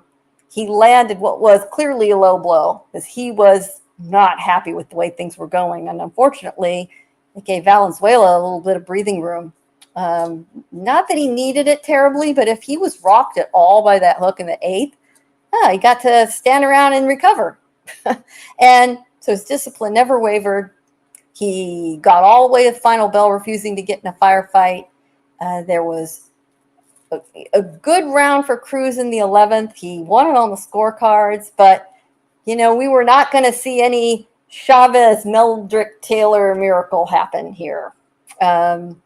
he landed what was clearly a low blow because he was not happy with the way things were going. And unfortunately, it gave Valenzuela a little bit of breathing room. Not that he needed it terribly, but if he was rocked at all by that hook in the eighth, he got to stand around and recover. And so his discipline never wavered. He got all the way to the final bell, refusing to get in a firefight. There was a good round for Cruz in the 11th. He won it on the scorecards, but, we were not going to see any Chavez, Meldrick, Taylor miracle happen here. And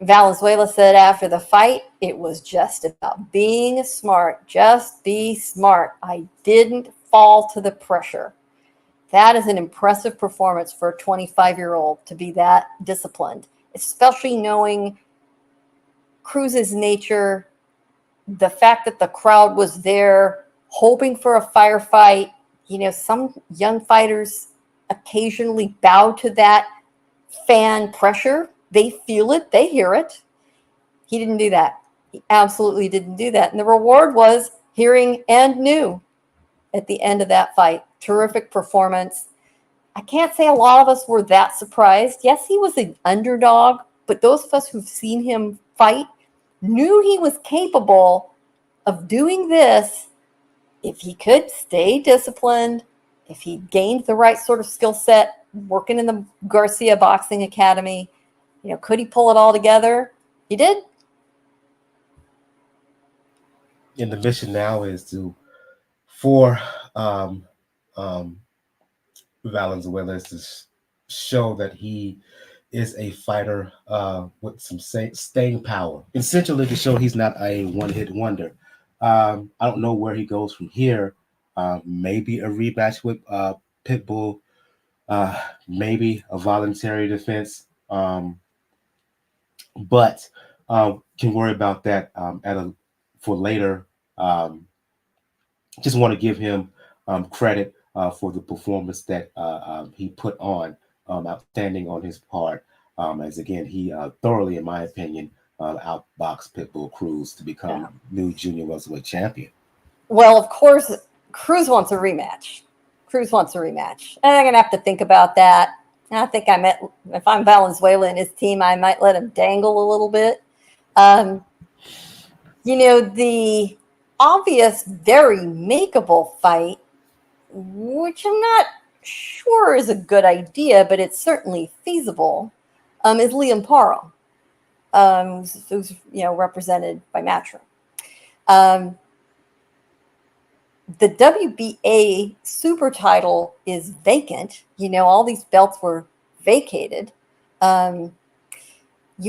Valenzuela said after the fight, it was just about being smart. Just be smart. I didn't fall to the pressure. That is an impressive performance for a 25-year-old to be that disciplined, especially knowing Cruz's nature, the fact that the crowd was there hoping for a firefight. Some young fighters occasionally bow to that fan pressure. They feel it. They hear it. He didn't do that. He absolutely didn't do that. And the reward was hearing and knew at the end of that fight. Terrific performance. I can't say a lot of us were that surprised. Yes, he was an underdog, but those of us who've seen him fight knew he was capable of doing this if he could stay disciplined, if he gained the right sort of skill set, working in the Garcia Boxing Academy. Could he pull it all together? He did. And the mission now is for Valenzuela is to show that he is a fighter with some staying power. Essentially to show he's not a one-hit wonder. I don't know where he goes from here. Maybe a rematch with Pitbull. Maybe a voluntary defense. But can worry about that for later. Just want to give him credit for the performance that he put on, outstanding on his part. As again, he thoroughly, in my opinion, outboxed Pitbull Cruz to become new junior welterweight champion. Well, of course, Cruz wants a rematch. And I'm going to have to think about that. And I think if I'm Valenzuela and his team, I might let him dangle a little bit. The obvious, very makeable fight, which I'm not sure is a good idea, but it's certainly feasible, is Liam Paro, who's represented by Matchroom. The WBA super title is vacant. All these belts were vacated. You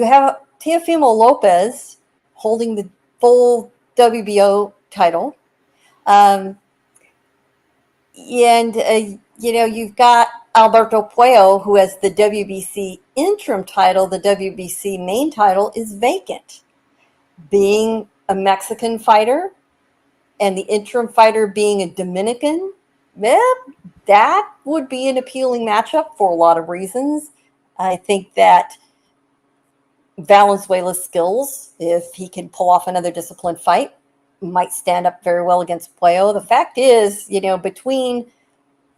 have Teofimo Lopez holding the full WBO title. And, you've got Alberto Puello, who has the WBC interim title. The WBC main title is vacant. Being a Mexican fighter and the interim fighter being a Dominican, that would be an appealing matchup for a lot of reasons. I think that Valenzuela's skills, if he can pull off another disciplined fight, might stand up very well against Puello. The fact is, between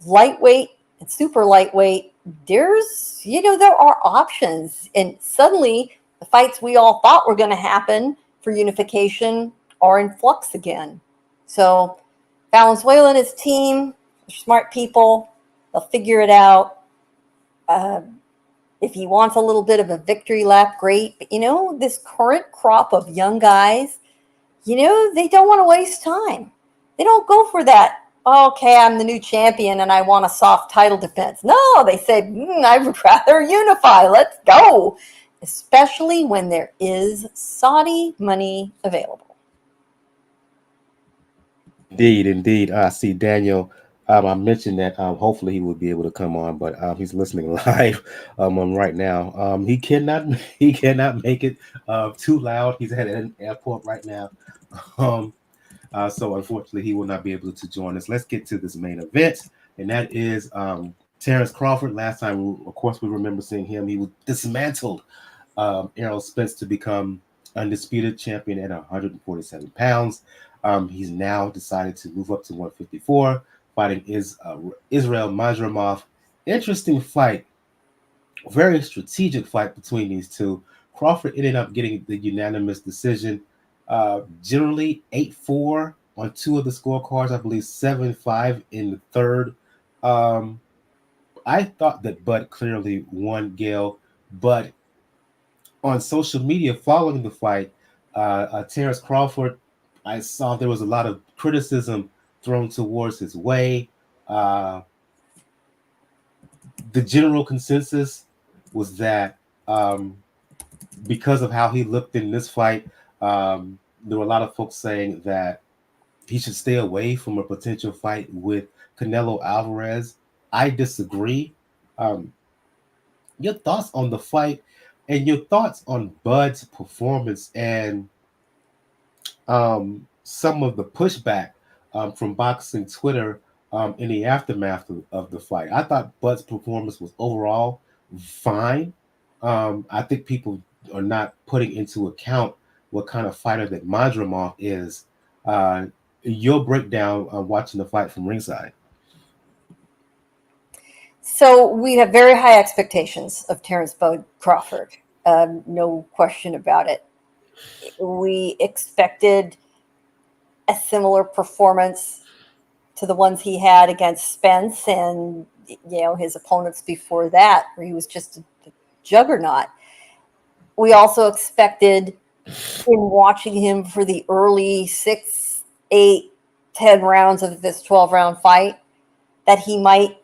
lightweight and super lightweight, there are options. And suddenly the fights we all thought were going to happen for unification are in flux again. So Valenzuela and his team, they're smart people. They'll figure it out. If he wants a little bit of a victory lap, great. But, this current crop of young guys, they don't want to waste time. They don't go for that, okay, I'm the new champion and I want a soft title defense. No, they say, I would rather unify. Let's go. Especially when there is Saudi money available. Indeed. I see Daniel. I mentioned that hopefully he will be able to come on, but he's listening live on right now. He cannot make it too loud. He's at an airport right now. So unfortunately, he will not be able to join us. Let's get to this main event, and that is Terence Crawford. Last time, of course, we remember seeing him. He was dismantled Errol Spence to become undisputed champion at 147 pounds. He's now decided to move up to 154, fighting Israil Madrimov. Interesting fight, very strategic fight between these two. Crawford ended up getting the unanimous decision. Generally 8-4 on two of the scorecards. I believe 7-5 in the third. I thought that Bud clearly won, Gail, but on social media following the fight, Terence Crawford, I saw there was a lot of criticism thrown towards his way. The general consensus was that because of how he looked in this fight, there were a lot of folks saying that he should stay away from a potential fight with Canelo Alvarez. I disagree. Your thoughts on the fight and your thoughts on Bud's performance and some of the pushback from boxing Twitter in the aftermath of the fight. I thought Bud's performance was overall fine. I think people are not putting into account what kind of fighter that Madrimov is. Your breakdown on watching the fight from ringside. So we have very high expectations of Terence Bud Crawford. No question about it. We expected a similar performance to the ones he had against Spence and his opponents before that, where he was just a juggernaut. We also expected, in watching him for the early 6, 8, 10 rounds of this 12-round fight, that he might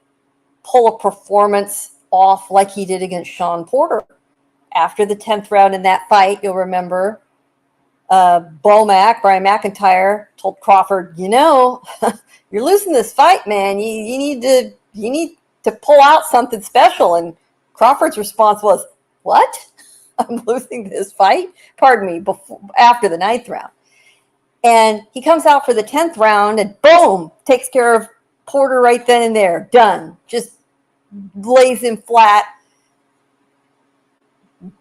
pull a performance off like he did against Sean Porter. After the 10th round in that fight, you'll remember Brian McIntyre told Crawford, you're losing this fight, man. You need to pull out something special. And Crawford's response was, what? I'm losing this fight? Pardon me, after the 9th round. And he comes out for the 10th round and boom, takes care of Porter right then and there. Done. Just lays him flat,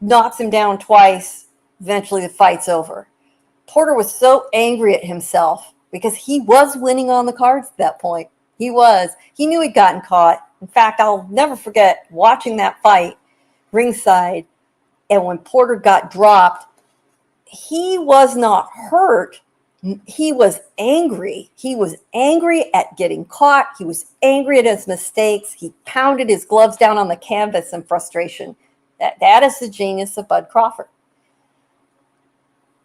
knocks him down twice. Eventually the fight's over. Porter was so angry at himself because he was winning on the cards at that point. He was. He knew he'd gotten caught. In fact, I'll never forget watching that fight ringside. And when Porter got dropped, he was not hurt. He was angry. He was angry at getting caught. He was angry at his mistakes. He pounded his gloves down on the canvas in frustration. That is the genius of Bud Crawford.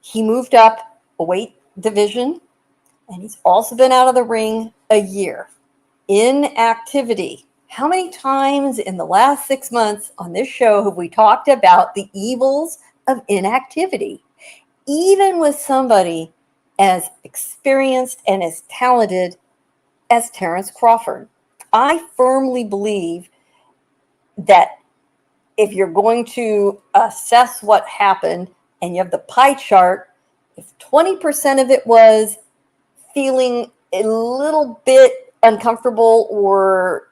He moved up a weight division, and he's also been out of the ring a year. Inactivity. How many times in the last 6 months on this show have we talked about the evils of inactivity? Even with somebody as experienced and as talented as Terence Crawford. I firmly believe that if you're going to assess what happened and you have the pie chart, if 20% of it was feeling a little bit uncomfortable or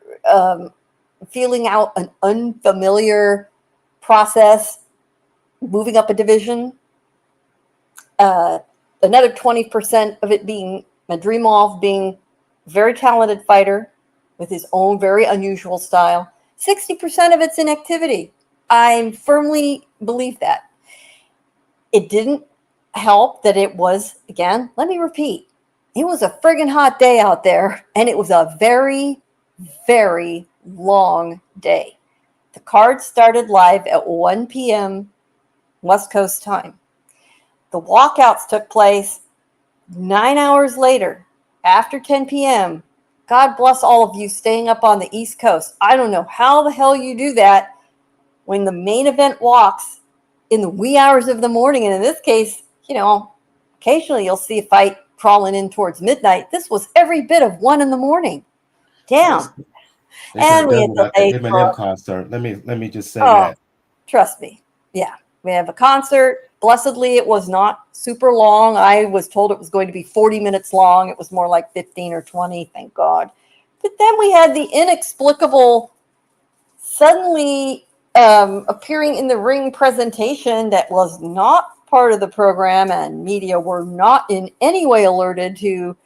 feeling out an unfamiliar process, moving up a division, another 20% of it being Madrimov being a very talented fighter with his own very unusual style. 60% of it's inactivity. I firmly believe that. It didn't help that it was, again, let me repeat, it was a friggin' hot day out there, and it was a very, very long day. The card started live at 1 p.m. West Coast time. The walkouts took place 9 hours later, after 10 p.m. God bless all of you staying up on the East Coast. I don't know how the hell you do that when the main event walks in the wee hours of the morning. And in this case, occasionally you'll see a fight crawling in towards midnight. This was every bit of 1 a.m. Damn. They could have And we done had that at the delayed Eminem concert. Let me just say oh, that. trust me. Yeah. We have a concert. Blessedly, it was not super long. I was told it was going to be 40 minutes long. It was more like 15 or 20, thank God. But then we had the inexplicable suddenly appearing in the ring presentation that was not part of the program, and media were not in any way alerted to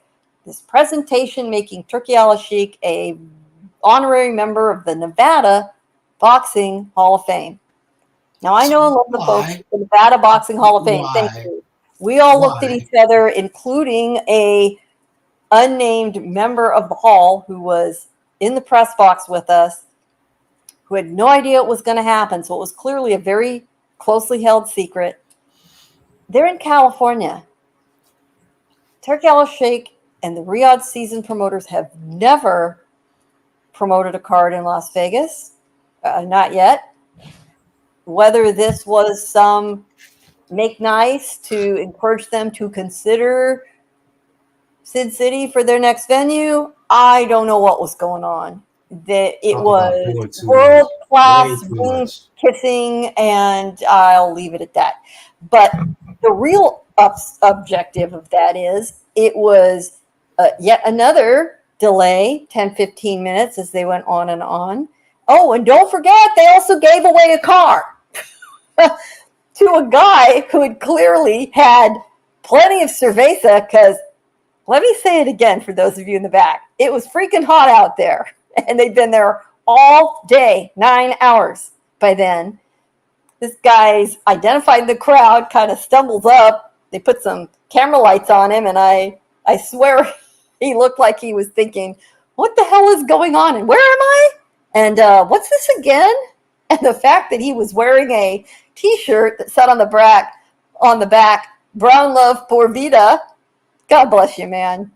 this presentation making Kalajzic a honorary member of the Nevada Boxing Hall of Fame. Now, I know a lot of the folks at the Nevada Boxing Hall of Fame. Thank you. We all looked at each other, including a unnamed member of the hall who was in the press box with us, who had no idea it was going to happen. So it was clearly a very closely held secret. They're in California. Kalajzic and the Riyadh season promoters have never promoted a card in Las Vegas. Not yet. Whether this was some make nice to encourage them to consider Sid City for their next venue, I don't know what was going on. That it was world class ring kissing, and I'll leave it at that. But the real objective of that is it was yet another delay, 10-15 minutes as they went on and on. Oh, and don't forget, they also gave away a car to a guy who had clearly had plenty of cerveza, because let me say it again for those of you in the back. It was freaking hot out there, and they'd been there all day, 9 hours by then. This guy's identified the crowd, kind of stumbles up. They put some camera lights on him, and I swear he looked like he was thinking, what the hell is going on, and where am I? And what's this again? And the fact that he was wearing a T-shirt that said on the back, Brown Love Por Vida. God bless you, man.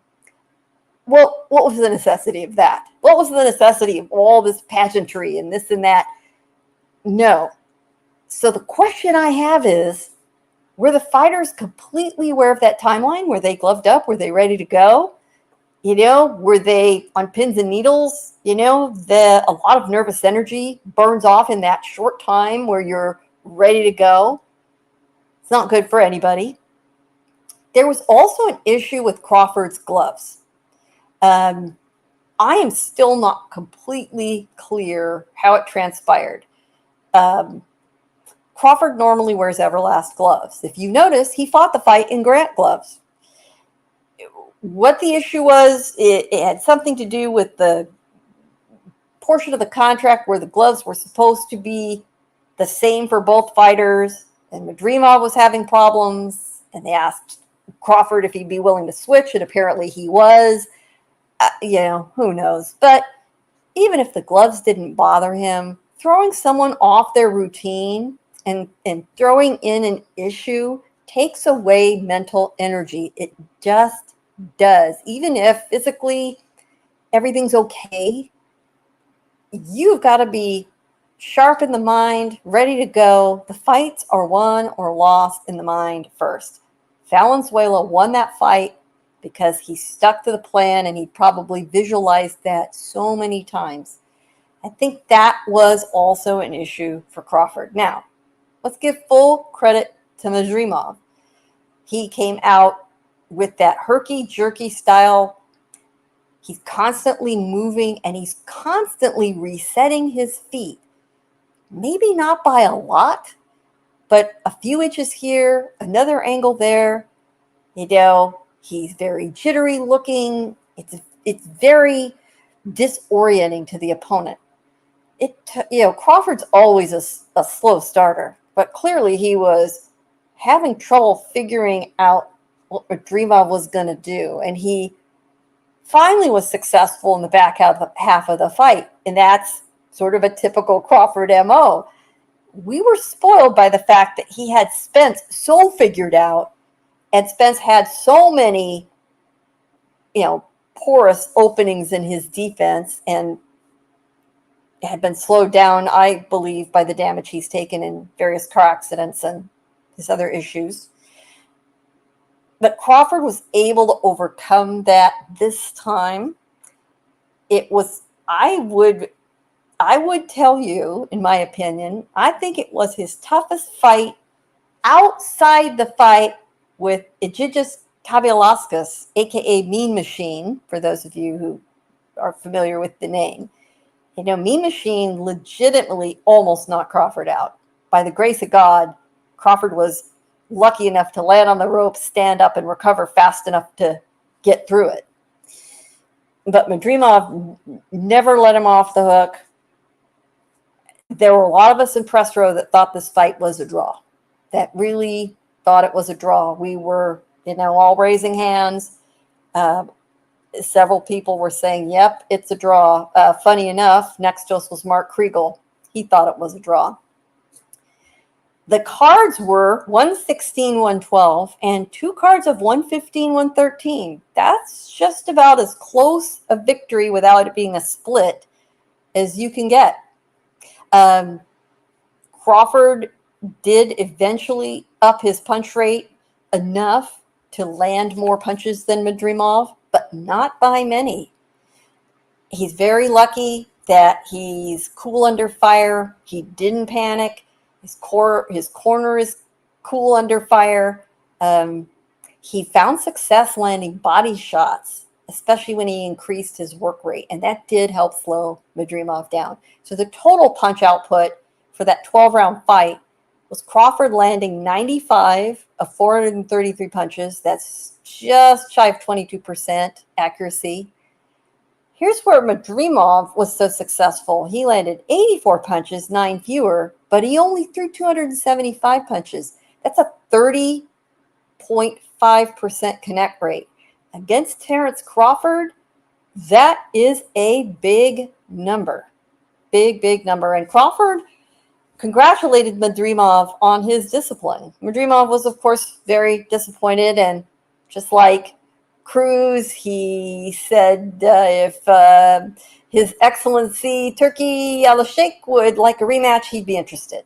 Well, what was the necessity of that? What was the necessity of all this pageantry and this and that? No. So the question I have is, were the fighters completely aware of that timeline? Were they gloved up? Were they ready to go? Were they on pins and needles? A lot of nervous energy burns off in that short time where you're ready to go. It's not good for anybody. There was also an issue with Crawford's gloves. I am still not completely clear how it transpired. Crawford normally wears Everlast gloves. If you notice, he fought the fight in Grant gloves. What the issue was, it had something to do with the portion of the contract where the gloves were supposed to be the same for both fighters, and Madrimov was having problems, and they asked Crawford if he'd be willing to switch, and apparently he was. Who knows? But even if the gloves didn't bother him, throwing someone off their routine and throwing in an issue takes away mental energy. It just does. Even if physically everything's okay, you've got to be sharp in the mind, ready to go. The fights are won or lost in the mind first. Valenzuela won that fight because he stuck to the plan and he probably visualized that so many times. I think that was also an issue for Crawford. Now, let's give full credit to Madrimov. He came out with that herky-jerky style. He's constantly moving and he's constantly resetting his feet. Maybe not by a lot, but a few inches here, another angle there. He's very jittery looking. It's very disorienting to the opponent. Crawford's always a slow starter, but clearly he was having trouble figuring out what Madrimov was going to do, and he finally was successful in the back half of the fight, and that's sort of a typical Crawford MO. We were spoiled by the fact that he had Spence so figured out, and Spence had so many, porous openings in his defense, and had been slowed down, I believe, by the damage he's taken in various car accidents and his other issues. But Crawford was able to overcome that this time. It was, I would tell you, in my opinion, I think it was his toughest fight outside the fight with Egidijus Kalajzic, a.k.a. Mean Machine, for those of you who are familiar with the name. Mean Machine legitimately almost knocked Crawford out. By the grace of God, Crawford was lucky enough to land on the rope, stand up, and recover fast enough to get through it. But Madrimov never let him off the hook. There were a lot of us in press row that thought this fight was a draw, that really thought it was a draw. We were, all raising hands. Several people were saying, yep, it's a draw. Funny enough, next to us was Mark Kriegel. He thought it was a draw. The cards were 116, 112, and 2 cards of 115, 113. That's just about as close a victory without it being a split as you can get. Crawford did eventually up his punch rate enough to land more punches than Madrimov, but not by many. He's very lucky that he's cool under fire. He didn't panic. His corner is cool under fire. He found success landing body shots, especially when he increased his work rate, and that did help slow Madrimov down. So the total punch output for that 12-round fight was Crawford landing 95 of 433 punches. That's just shy of 22% accuracy. Here's where Madrimov was so successful. He landed 84 punches, 9 fewer, but he only threw 275 punches. That's a 30.5% connect rate. Against Terence Crawford, that is a big number. Big number. And Crawford congratulated Madrimov on his discipline. Madrimov was, of course, very disappointed, and just like Cruz, he said if His Excellency Turkey Al-Sheikh would like a rematch, he'd be interested.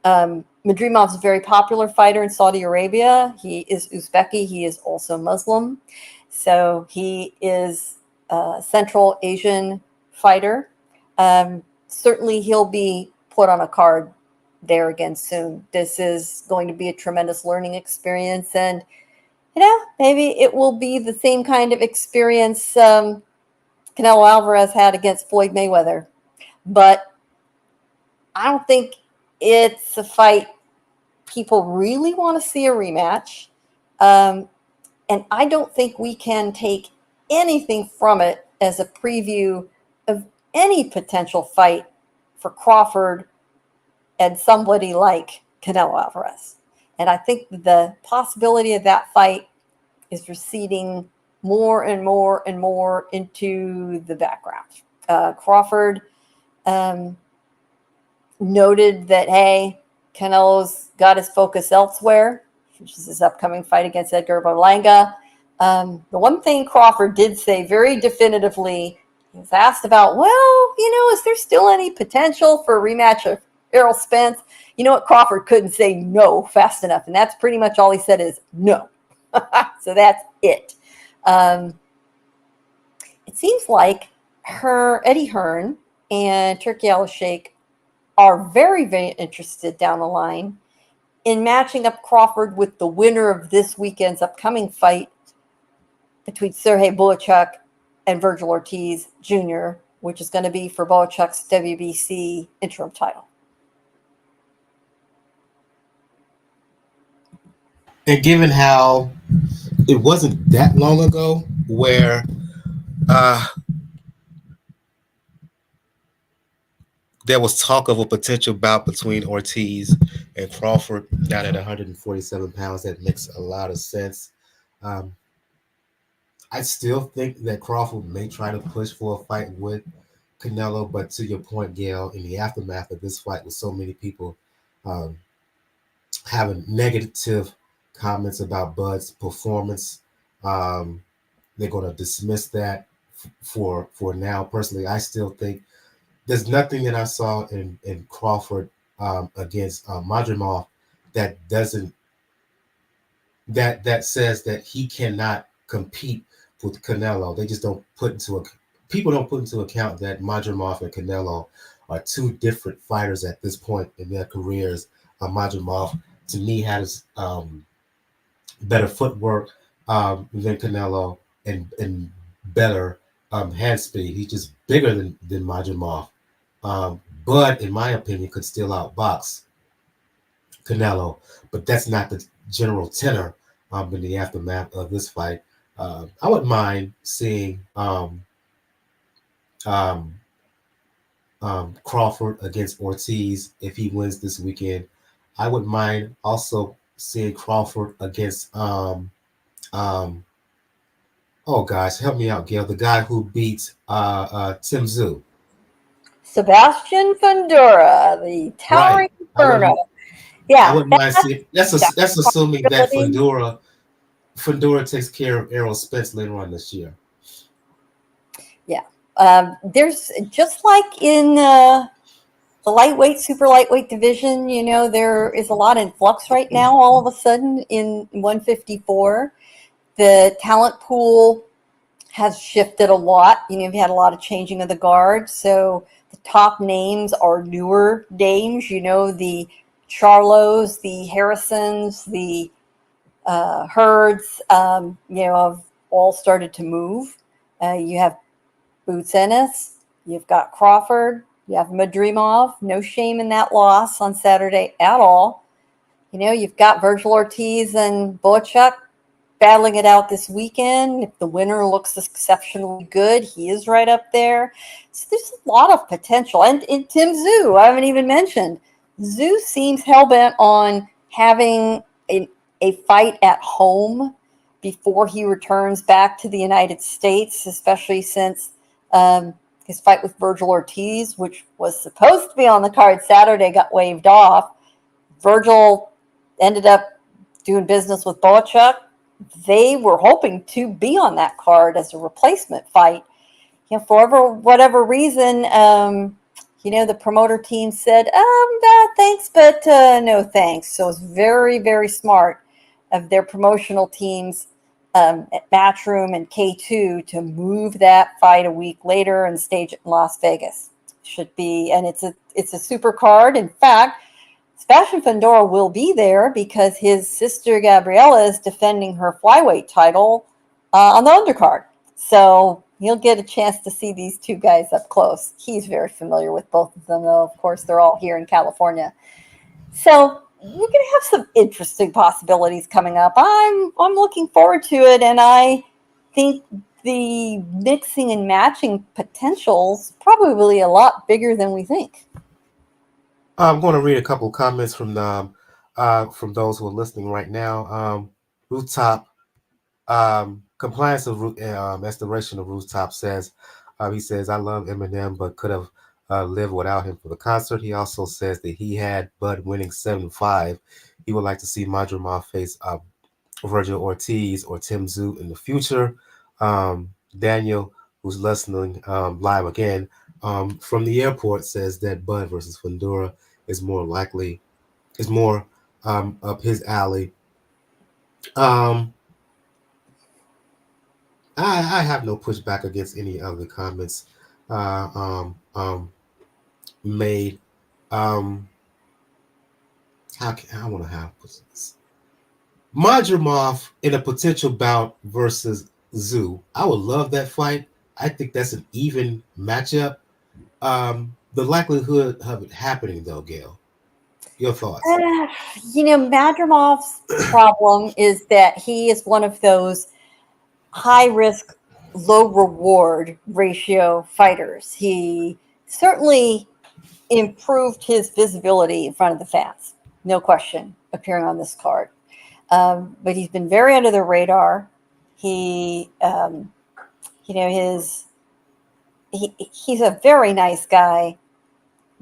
Madrimov's a very popular fighter in Saudi Arabia. He is Uzbeki. He is also Muslim. So he is a Central Asian fighter. Certainly he'll be put on a card there again soon. This is going to be a tremendous learning experience. And, maybe it will be the same kind of experience Canelo Alvarez had against Floyd Mayweather. But I don't think it's a fight people really want to see a rematch. And I don't think we can take anything from it as a preview of any potential fight for Crawford and somebody like Canelo Alvarez. And I think the possibility of that fight is receding more and more and more into the background. Crawford noted that, hey, Canelo's got his focus elsewhere, which is his upcoming fight against Edgar Berlanga. The one thing Crawford did say very definitively, he was asked about, is there still any potential for a rematch of Errol Spence? You know what? Crawford couldn't say no fast enough, and that's pretty much all he said is no. So that's it. Um, it seems like Eddie Hearn and Turkey Al Sheikh are very, very interested down the line in matching up Crawford with the winner of this weekend's upcoming fight between Serhii Bohachuk and Vergil Ortiz Jr., which is going to be for Bohachuk's WBC interim title. And given how it wasn't that long ago where uh, there was talk of a potential bout between Ortiz and Crawford down at 147 pounds, that makes a lot of sense. Um, I still think that Crawford may try to push for a fight with Canelo, but to your point, Gail, in the aftermath of this fight, with so many people um, having negative comments about Bud's performance, um, they're going to dismiss that for now. Personally, I still think there's nothing that I saw in Crawford against Madrimov that doesn't that says that he cannot compete with Canelo. They just don't put into a people don't put into account that Madrimov and Canelo are two different fighters at this point in their careers. Madrimov, to me, has better footwork than Canelo and better hand speed. He's just bigger than Madrimov, but in my opinion, could still outbox Canelo. But that's not the general tenor in the aftermath of this fight. I would mind seeing um, Crawford against Ortiz if he wins this weekend. I would mind also seeing Crawford against um, oh gosh, help me out, Gail. The guy who beat Tim Zoo. Sebastian Fundora, the Right. towering I inferno. wouldn't. I Yeah, wouldn't mind seeing. that's That's assuming a that possibility. Fundora takes care of Errol Spence later on this year. Yeah. There's just like in the lightweight, super lightweight division, there is a lot in flux right now, all of a sudden in 154. The talent pool has shifted a lot. You've had a lot of changing of the guard. So the top names are newer names, the Charlos, the Harrisons, the Herds, have all started to move. You have Boots Ennis, you've got Crawford, you have Madrimov. No shame in that loss on Saturday at all. You've got Vergil Ortiz and Bohachuk battling it out this weekend. If the winner looks exceptionally good, he is right up there. So there's a lot of potential. And Tim Zoo, I haven't even mentioned. Zoo seems hell-bent on having a fight at home before he returns back to the United States, especially since his fight with Vergil Ortiz, which was supposed to be on the card Saturday, got waved off. Vergil ended up doing business with Bohachuk. They were hoping to be on that card as a replacement fight. For whatever reason, the promoter team said, thanks, but no thanks. So it's very, very smart of their promotional teams at Matchroom and K2 to move that fight a week later and stage it in Las Vegas. Should be, and it's a super card. In fact, Sebastian Fundora will be there because his sister Gabriella is defending her flyweight title on the undercard. So he'll get a chance to see these two guys up close. He's very familiar with both of them, though. Of course, they're all here in California. So we're going to have some interesting possibilities coming up. I'm looking forward to it, and I think the mixing and matching potential's probably a lot bigger than we think. I'm going to read a couple of comments from those who are listening right now. Rooftop compliance of restoration of Rooftop says he says I love Eminem but could have lived without him for the concert. He also says that he had Bud winning 7-5. He would like to see Madrimov face Vergil Ortiz or Tim Zoo in the future. Daniel, who's listening live again from the airport, says that Bud versus Fundora is more up his alley. Um, I have no pushback against any of the comments uh, um, um, made. Um, I want to have this. Madrimov in a potential bout versus Zoo. I would love that fight. I think that's an even matchup. The likelihood of it happening, though, Gail. Your thoughts? Uh, Madrimov's problem is that he is one of those high risk, low reward ratio fighters. He certainly improved his visibility in front of the fans, no question, appearing on this card. But he's been very under the radar. He, he's a very nice guy,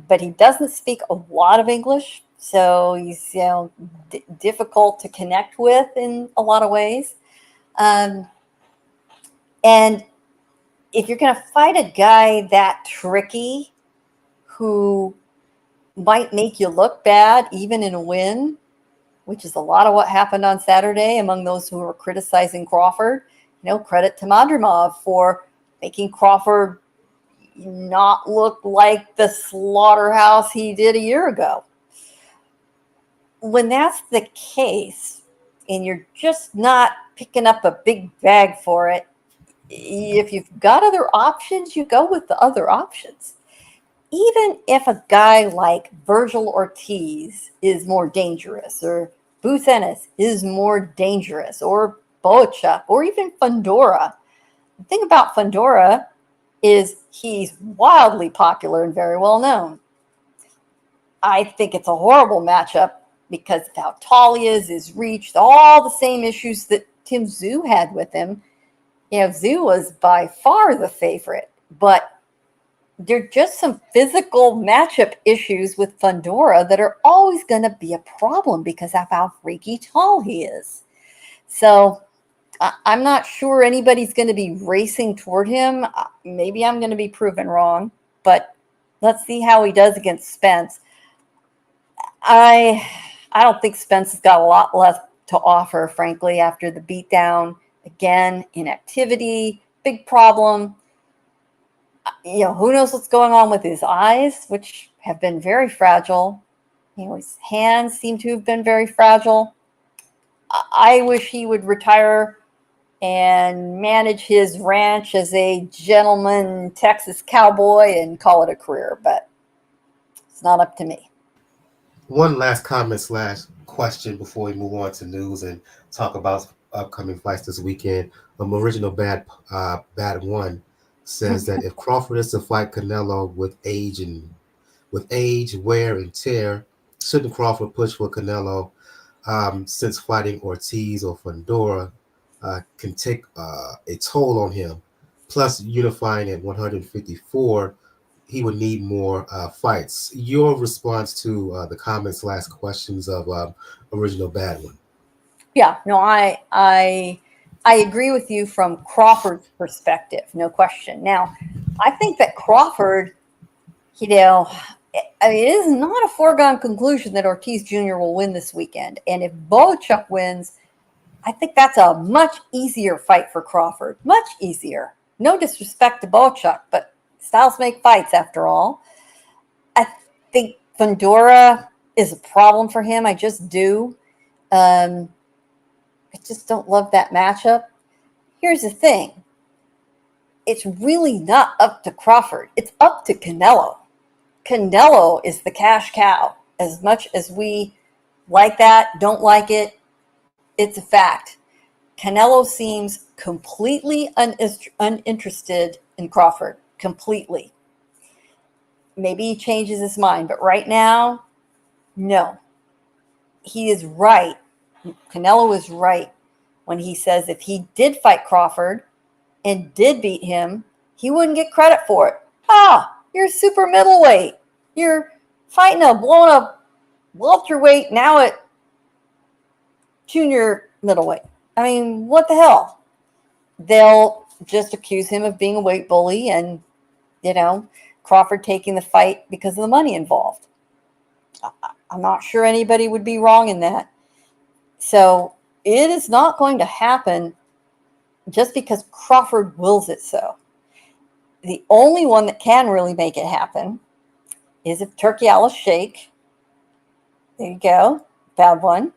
but he doesn't speak a lot of English, so he's difficult to connect with in a lot of ways. Um, and if you're going to fight a guy that tricky, who might make you look bad even in a win, which is a lot of what happened on Saturday among those who were criticizing Crawford. Credit to Madrimov for making Crawford not look like the slaughterhouse he did a year ago. When that's the case, and you're just not picking up a big bag for it, if you've got other options, you go with the other options. Even if a guy like Vergil Ortiz is more dangerous, or Bucenis is more dangerous, or Bohachuk, or even Fundora. The thing about Fundora is he's wildly popular and very well known. I think it's a horrible matchup because of how tall he is, his reach, all the same issues that Tim Tszyu had with him. Tszyu was by far the favorite, but there are just some physical matchup issues with Fundora that are always going to be a problem because of how freaky tall he is. So I'm not sure anybody's going to be racing toward him. Maybe I'm going to be proven wrong, but let's see how he does against Spence. I don't think Spence has got a lot left to offer, frankly, after the beatdown. Again, inactivity, big problem. Who knows what's going on with his eyes, which have been very fragile. His hands seem to have been very fragile. I wish he would retire and manage his ranch as a gentleman Texas cowboy and call it a career, but it's not up to me. One last comment / question before we move on to news and talk about upcoming fights this weekend. Original Bad One says that if Crawford is to fight Canelo with age, wear and tear, shouldn't Crawford push for Canelo since fighting Ortiz or Fundora can take a toll on him? Plus, unifying at 154, he would need more fights. Your response to the comments / questions of Original Bad One? Yeah, no, I agree with you from Crawford's perspective, no question. Now, I think that Crawford, it is not a foregone conclusion that Ortiz Jr. will win this weekend. And if Bohachuk wins, I think that's a much easier fight for Crawford. Much easier. No disrespect to Bohachuk, but styles make fights after all. I think Fundora is a problem for him. I just do. I just don't love that matchup. Here's the thing. It's really not up to Crawford. It's up to Canelo. Canelo is the cash cow. As much as we like that, don't like it, it's a fact. Canelo seems completely uninterested in Crawford. Completely. Maybe he changes his mind, but right now, no. He is right. Canelo is right when he says if he did fight Crawford and did beat him, he wouldn't get credit for it. You're super middleweight. You're fighting a blown up welterweight now at junior middleweight. I mean, what the hell? They'll just accuse him of being a weight bully and, Crawford taking the fight because of the money involved. I'm not sure anybody would be wrong in that. So it is not going to happen just because Crawford wills it so. The only one that can really make it happen is if Turkiala Sheikh, there you go, bad one.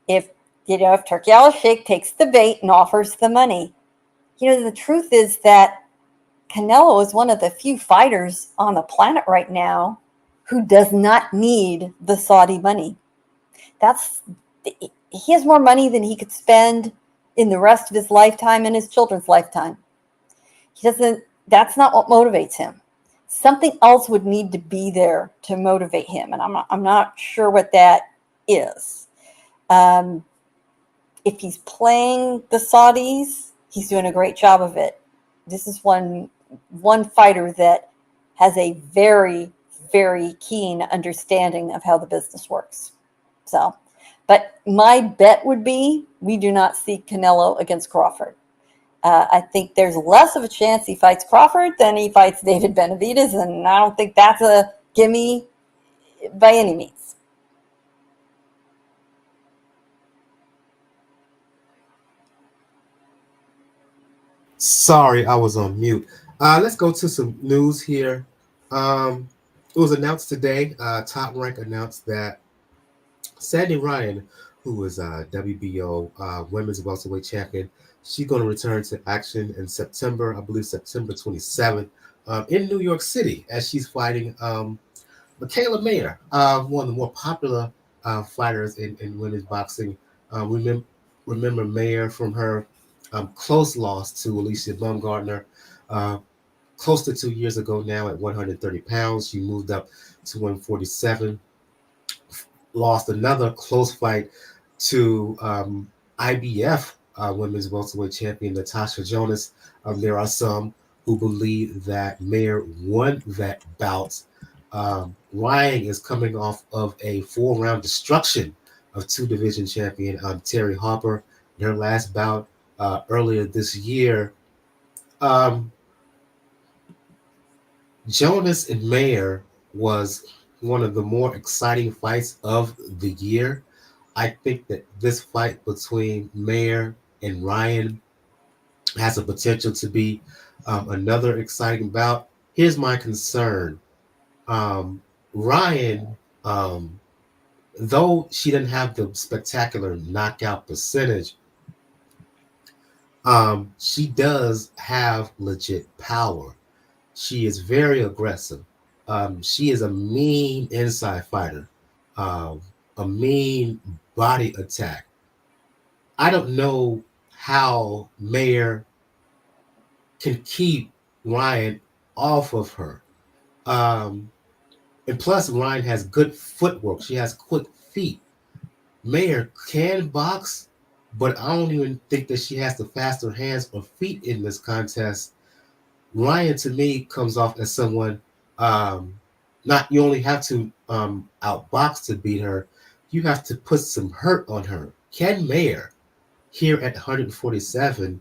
If if Turkiala Sheikh takes the bait and offers the money. The truth is that Canelo is one of the few fighters on the planet right now who does not need the Saudi money. He has more money than he could spend in the rest of his lifetime and his children's lifetime. That's not what motivates him. Something else would need to be there to motivate him, and I'm not sure what that is. If he's playing the Saudis, he's doing a great job of it. This is one fighter that has a very, very keen understanding of how the business works. So, but my bet would be we do not see Canelo against Crawford. I think there's less of a chance he fights Crawford than he fights David Benavidez, and I don't think that's a gimme by any means. Sorry, I was on mute. Let's go to some news here. It was announced today. Top Rank announced that Sandy Ryan, who is WBO women's welterweight champion, she's going to return to action in September, I believe September 27th, in New York City, as she's fighting Mikaela Mayer, one of the more popular fighters in women's boxing. Remember Mayer from her close loss to Alicia Baumgartner close to 2 years ago now at 130 pounds. She moved up to 147, lost another close fight to IBF women's welterweight champion Natasha Jonas. There are some who believe that Mayer won that bout. Ryan is coming off of a 4-round destruction of 2 division champion Terry Harper in her last bout earlier this year. Jonas and Mayer was one of the more exciting fights of the year. I think that this fight between Mayer and Ryan has a potential to be another exciting bout. Here's my concern. Ryan, though she didn't have the spectacular knockout percentage, she does have legit power. She is very aggressive. She is a mean inside fighter, a mean body attack. I don't know how Mayer can keep Ryan off of her. And plus, Ryan has good footwork. She has quick feet. Mayer can box, but I don't even think that she has the faster hands or feet in this contest. Ryan, to me, comes off as someone not you only have to outbox to beat her, you have to put some hurt on her. Can Mayer, here at 147,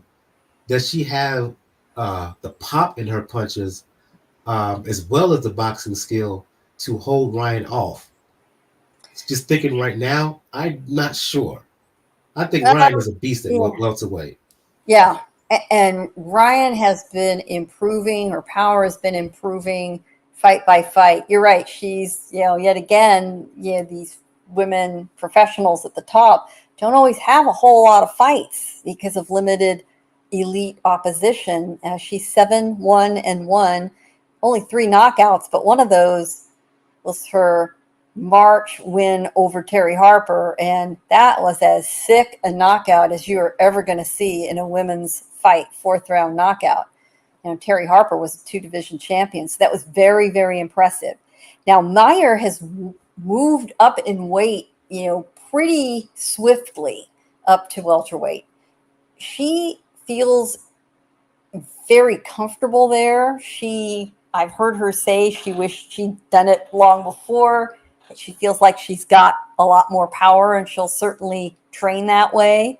does she have the pop in her punches as well as the boxing skill to hold Ryan off? Just thinking right now, I'm not sure. I think Ryan is a beast at Yeah. welterweight. Yeah. And Ryan has been improving. Her power has been improving fight by fight. You're right. She's, yet again, these women professionals at the top don't always have a whole lot of fights because of limited elite opposition. She's 7-1-1, only 3 knockouts, but one of those was her March win over Terry Harper, and that was as sick a knockout as you are ever going to see in a women's fight, 4th-round knockout. Terry Harper was a 2-division champion, so that was very, very impressive. Now, Mayer has moved up in weight, pretty swiftly up to welterweight. She feels very comfortable there. I've heard her say she wished she'd done it long before. She feels like she's got a lot more power, and she'll certainly train that way.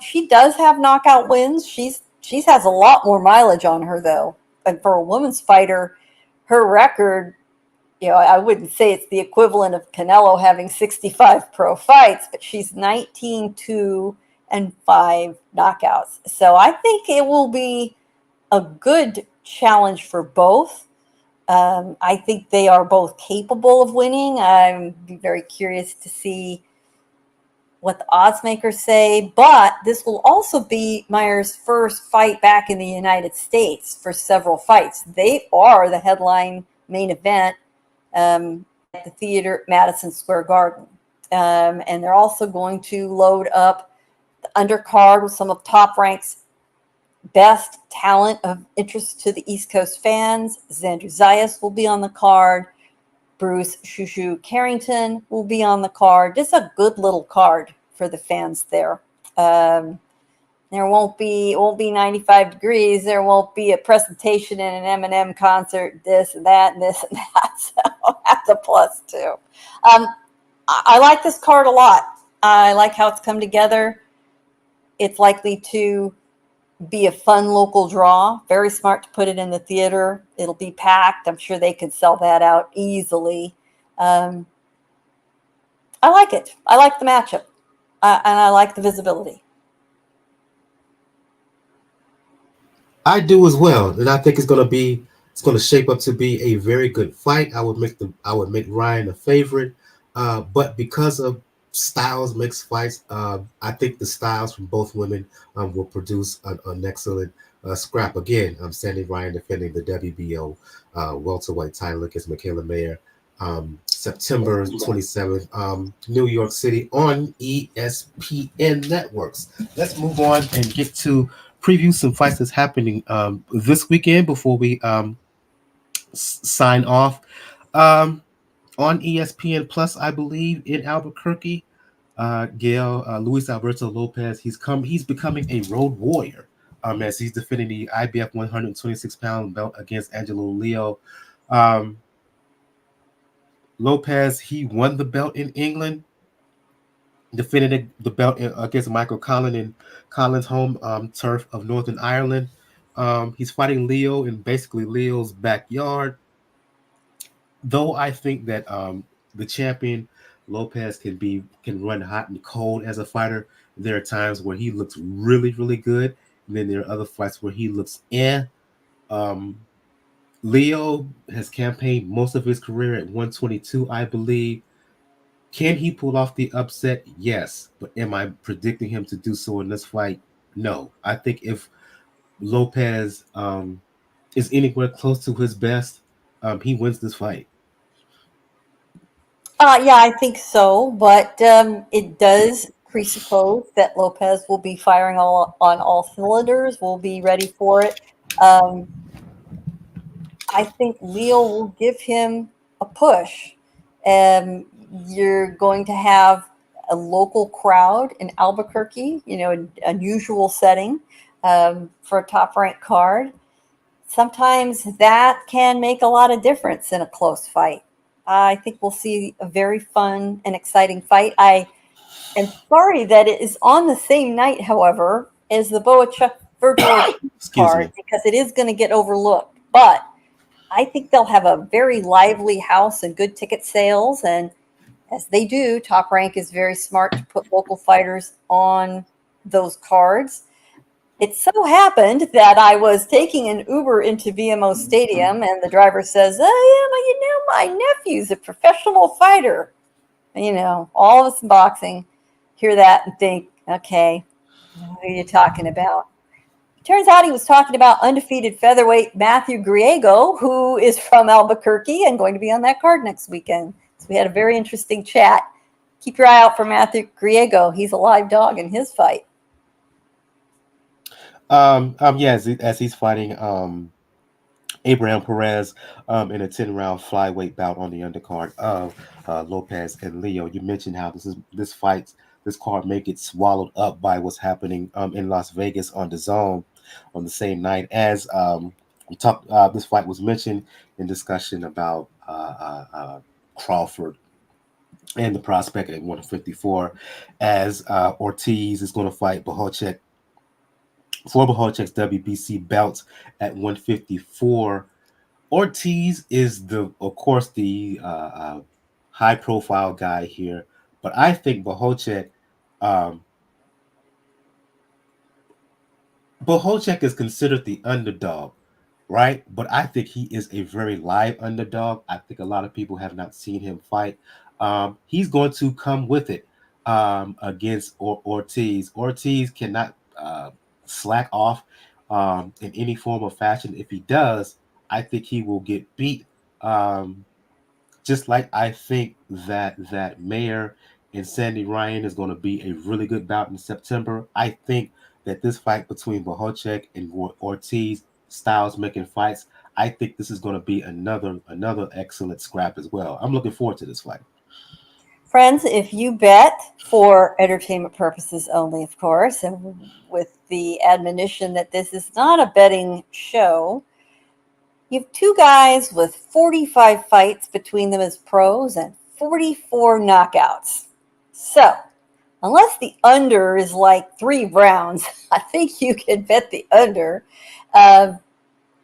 She does have knockout wins. She has a lot more mileage on her, though. And for a women's fighter, her record, I wouldn't say it's the equivalent of Canelo having 65 pro fights, but she's 19-2 and 5 knockouts. So I think it will be a good challenge for both. I think they are both capable of winning. I'm very curious to see what the odds makers say, but this will also be Mayer's first fight back in the United States for several fights. They are the headline main event at the theater at Madison Square Garden. And they're also going to load up the undercard with some of Top Rank's best talent of interest to the East Coast fans. Xander Zayas will be on the card. Bruce Shushu Carrington will be on the card. Just a good little card for the fans there. There it won't be 95 degrees. There won't be a presentation in an Eminem concert, this and that and this and that. So that's a plus too. I like this card a lot. I like how it's come together. It's likely to be a fun local draw. Very smart to put it in the theater. It'll be packed. I'm sure they could sell that out easily. I like it. I like the matchup, and I like the visibility. I do as well, and I think it's going to shape up to be a very good fight. I would make Ryan a favorite, but because of styles mixed fights, I think the styles from both women will produce an excellent scrap. Again, I'm Sandy Ryan defending the WBO welterweight title against Mikaela Mayer. September 27th, New York City on ESPN networks. Let's move on and get to preview some fights that's happening this weekend before we sign off. On ESPN Plus, I believe, in Albuquerque, Luis Alberto Lopez, he's becoming a road warrior. As he's defending the IBF 126-pound belt against Angelo Leo. Lopez, he won the belt in England, defended the belt against Michael Collins in Collins' home turf of Northern Ireland. He's fighting Leo in basically Leo's backyard. Though I think that the champion Lopez can run hot and cold as a fighter. There are times where he looks really, really good, and then there are other fights where he looks eh. Leo has campaigned most of his career at 122, I believe. Can he pull off the upset? Yes. But am I predicting him to do so in this fight? No. I think if Lopez is anywhere close to his best, he wins this fight. Yeah, I think so, but it does presuppose that Lopez will be firing on all cylinders, will be ready for it. I think Leo will give him a push. You're going to have a local crowd in Albuquerque, an unusual setting for a top ranked card. Sometimes that can make a lot of difference in a close fight. I think we'll see a very fun and exciting fight. I am sorry that it is on the same night, however, as the Bohachuk Vergil Excuse card me. because it is going to get overlooked. But I think they'll have a very lively house and good ticket sales. And as they do, Top Rank is very smart to put local fighters on those cards. It so happened that I was taking an Uber into VMO Stadium, and the driver says, "Oh, yeah, my nephew's a professional fighter." All of us in boxing hear that and think, okay, what are you talking about? Turns out he was talking about undefeated featherweight Matthew Griego, who is from Albuquerque and going to be on that card next weekend. So we had a very interesting chat. Keep your eye out for Matthew Griego. He's a live dog in his fight. Yeah, as he's fighting Abraham Perez in a 10-round flyweight bout on the undercard of Lopez and Leo. You mentioned how this card may get swallowed up by what's happening in Las Vegas on the Zone on the same night as we talked. This fight was mentioned in discussion about Crawford and the prospect at 154, as Ortiz is going to fight Bohachuk for Bohachuk's WBC belt at 154. Ortiz is of course, the high-profile guy here, but I think Bohachuk Bohachuk is considered the underdog, right? But I think he is a very live underdog. I think a lot of people have not seen him fight. He's going to come with it against Ortiz. Ortiz cannot slack off in any form or fashion. If he does, I think he will get beat. Um, just like I think that Mayer and Sandy Ryan is going to be a really good bout in September. I think that this fight between Bohachuk and Ortiz styles making fights. I think this is going to be another excellent scrap as well. I'm looking forward to this fight. Friends, if you bet for entertainment purposes only, of course, and with the admonition that this is not a betting show, you have two guys with 45 fights between them as pros and 44 knockouts. So, unless the under is like 3 rounds, I think you can bet the under. Uh,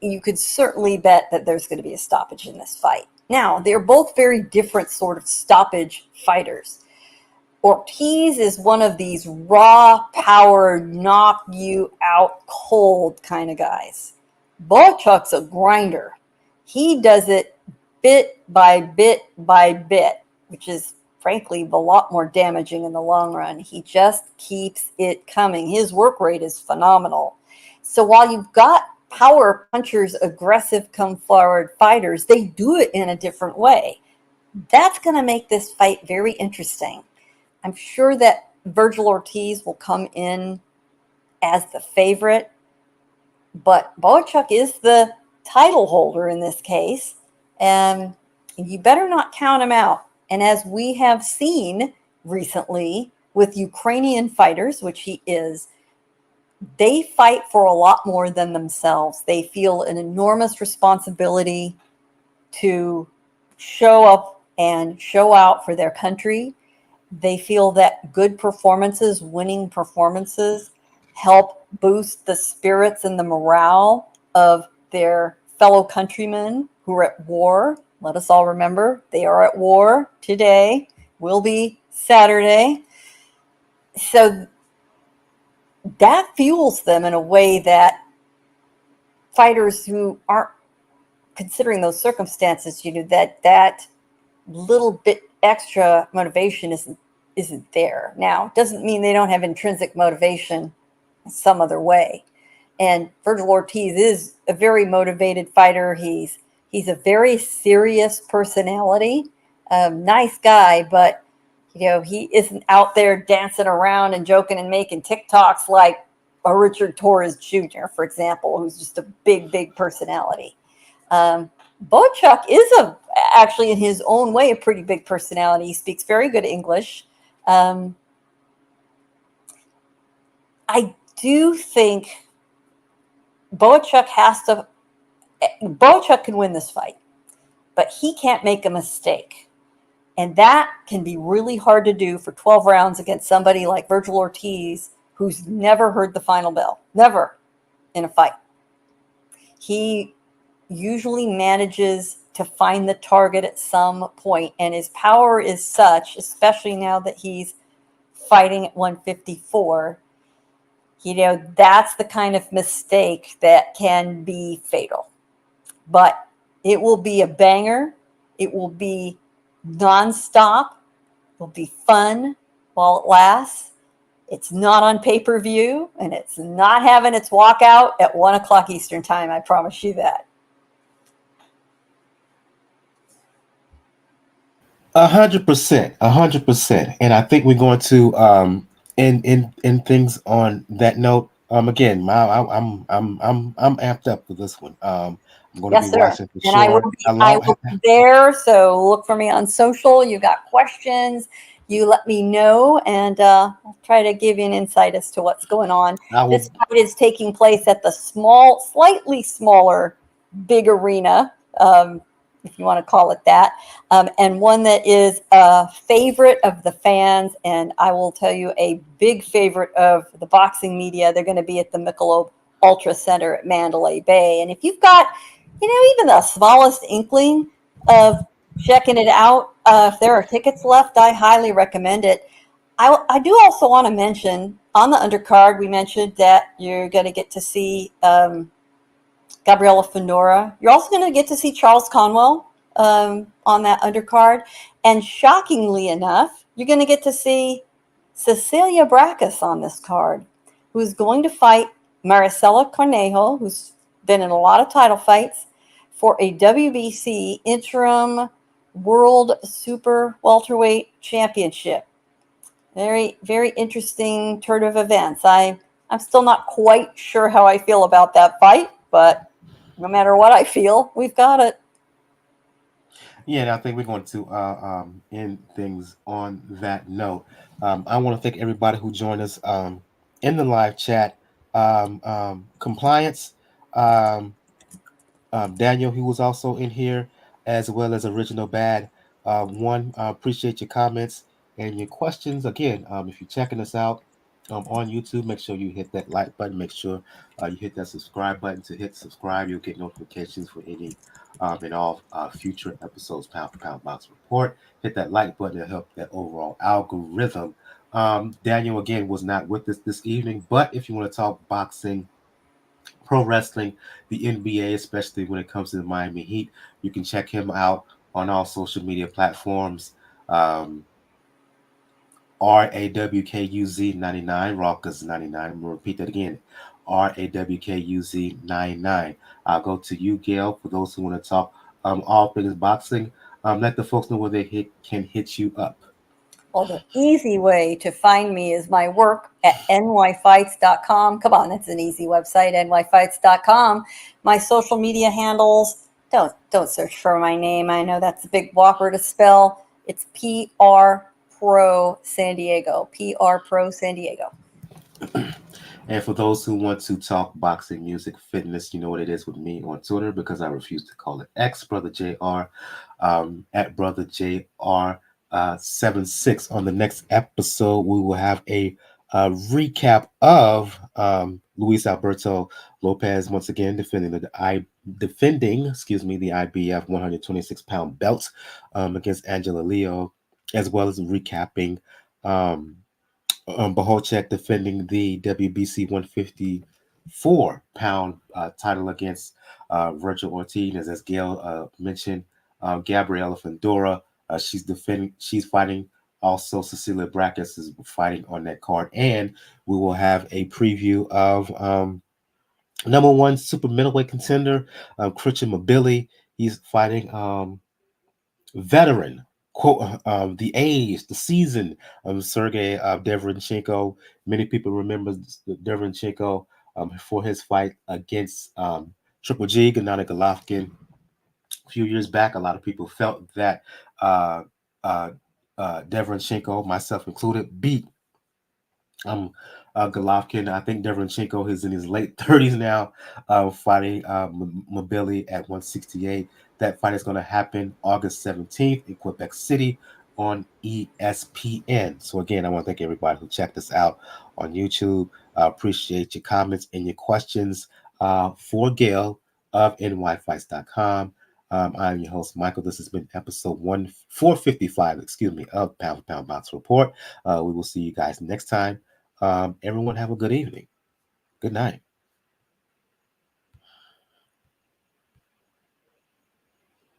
you could certainly bet that there's going to be a stoppage in this fight. Now, they're both very different sort of stoppage fighters. Ortiz is one of these raw power, knock you out cold kind of guys. Bohachuk's a grinder. He does it bit by bit by bit, which is frankly a lot more damaging in the long run. He just keeps it coming. His work rate is phenomenal. So while you've got power punchers, aggressive come forward fighters, they do it in a different way. That's going to make this fight very interesting. I'm sure that Vergil Ortiz will come in as the favorite, but Bohachuk is the title holder in this case, and you better not count him out. And as we have seen recently with Ukrainian fighters, which he is, they fight for a lot more than themselves. They feel an enormous responsibility to show up and show out for their country. They feel that good performances, winning performances, help boost the spirits and the morale of their fellow countrymen who are at war. Let us all remember they are at war today, will be Saturday. So that fuels them in a way that fighters who aren't considering those circumstances, that little bit extra motivation isn't there. Now, it doesn't mean they don't have intrinsic motivation some other way. And Vergil Ortiz is a very motivated fighter. He's a very serious personality, nice guy, but he isn't out there dancing around and joking and making TikToks like a Richard Torres Jr., for example, who's just a big personality. Bohachuk is actually in his own way a pretty big personality. He speaks very good English. I do think Bohachuk can win this fight, but he can't make a mistake. And that can be really hard to do for 12 rounds against somebody like Vergil Ortiz, who's never heard the final bell, never in a fight. He usually manages to find the target at some point, and his power is such, especially now that he's fighting at 154, that's the kind of mistake that can be fatal. But it will be a banger. It will be nonstop. It will be fun while it lasts. It's not on pay-per-view, and it's not having its walkout at 1 o'clock Eastern time. I promise you that. 100%, 100%, and I think we're going to in things on that note. Again, I'm amped up for this one. I'm going to Yes, be sir. watching for And sure. I will be there. So look for me on social. You got questions, you let me know, and I'll try to give you an insight as to what's going on. This fight is taking place at the slightly smaller, big arena, if you want to call it that, and one that is a favorite of the fans, and I will tell you, a big favorite of the boxing media. They're going to be at the Michelob Ultra Center at Mandalay Bay. And if you've got even the smallest inkling of checking it out, if there are tickets left, I highly recommend it. I do also want to mention on the undercard, we mentioned that you're going to get to see Gabriela Fendora. You're also going to get to see Charles Conwell on that undercard. And shockingly enough, you're going to get to see Cecilia Brackus on this card, who's going to fight Maricela Cornejo, who's been in a lot of title fights, for a WBC interim World Super Welterweight Championship. Very, very interesting turn of events. I'm still not quite sure how I feel about that fight, but no matter what I feel, we've got it. Yeah, and I think we're going to end things on that note. I want to thank everybody who joined us in the live chat. Compliance. Um, Daniel, who was also in here, as well as Original Bad. One, appreciate your comments and your questions. Again, if you're checking us out on YouTube, make sure you hit that like button. Make sure you hit that subscribe button. To hit subscribe, you'll get notifications for any and all future episodes. Pound for Pound Box Report. Hit that like button to help that overall algorithm. Daniel again was not with us this evening, but if you want to talk boxing, pro wrestling, the NBA, especially when it comes to the Miami Heat, you can check him out on all social media platforms. Um, RAWKUZ99, Raucus99. I'm going to repeat that again. RAWKUZ99. I'll go to you, Gail, for those who want to talk all things boxing. Let the folks know where they can hit you up. Well, the easy way to find me is my work at nyfights.com. Come on, that's an easy website, nyfights.com. My social media handles, don't search for my name. I know that's a big whopper to spell. It's PR Pro San Diego. PR Pro San Diego. And for those who want to talk boxing, music, fitness, you know what it is with me on Twitter, because I refuse to call it X, Brother JR, at Brother JR 76. On the next episode, we will have a recap of Luis Alberto Lopez once again defending, the IBF 126-pound belt against Angelo Leo, as well as recapping Bohachuk defending the WBC 154-pound title against Vergil Ortiz, as Gail mentioned. Gabriela Fendora, she's fighting. Also, Cecilia Brackus is fighting on that card, and we will have a preview of number one super middleweight contender, Christian Mobili. He's fighting veteran, quote, the age, the season of Sergey Deverenchenko. Many people remember Deverenchenko for his fight against Triple G, Gennady Golovkin. A few years back, a lot of people felt that uh, uh, Deverenchenko, myself included, beat Golovkin. I think Deverenchenko is in his late 30s now, fighting Mobili at 168. That fight is going to happen August 17th in Quebec City on ESPN. So again, I want to thank everybody who checked us out on YouTube. Appreciate your comments and your questions for Gail of nyfights.com. I'm your host, Michael. This has been episode 455, of Pound for Pound Box Report. We will see you guys next time. Everyone have a good evening. Good night.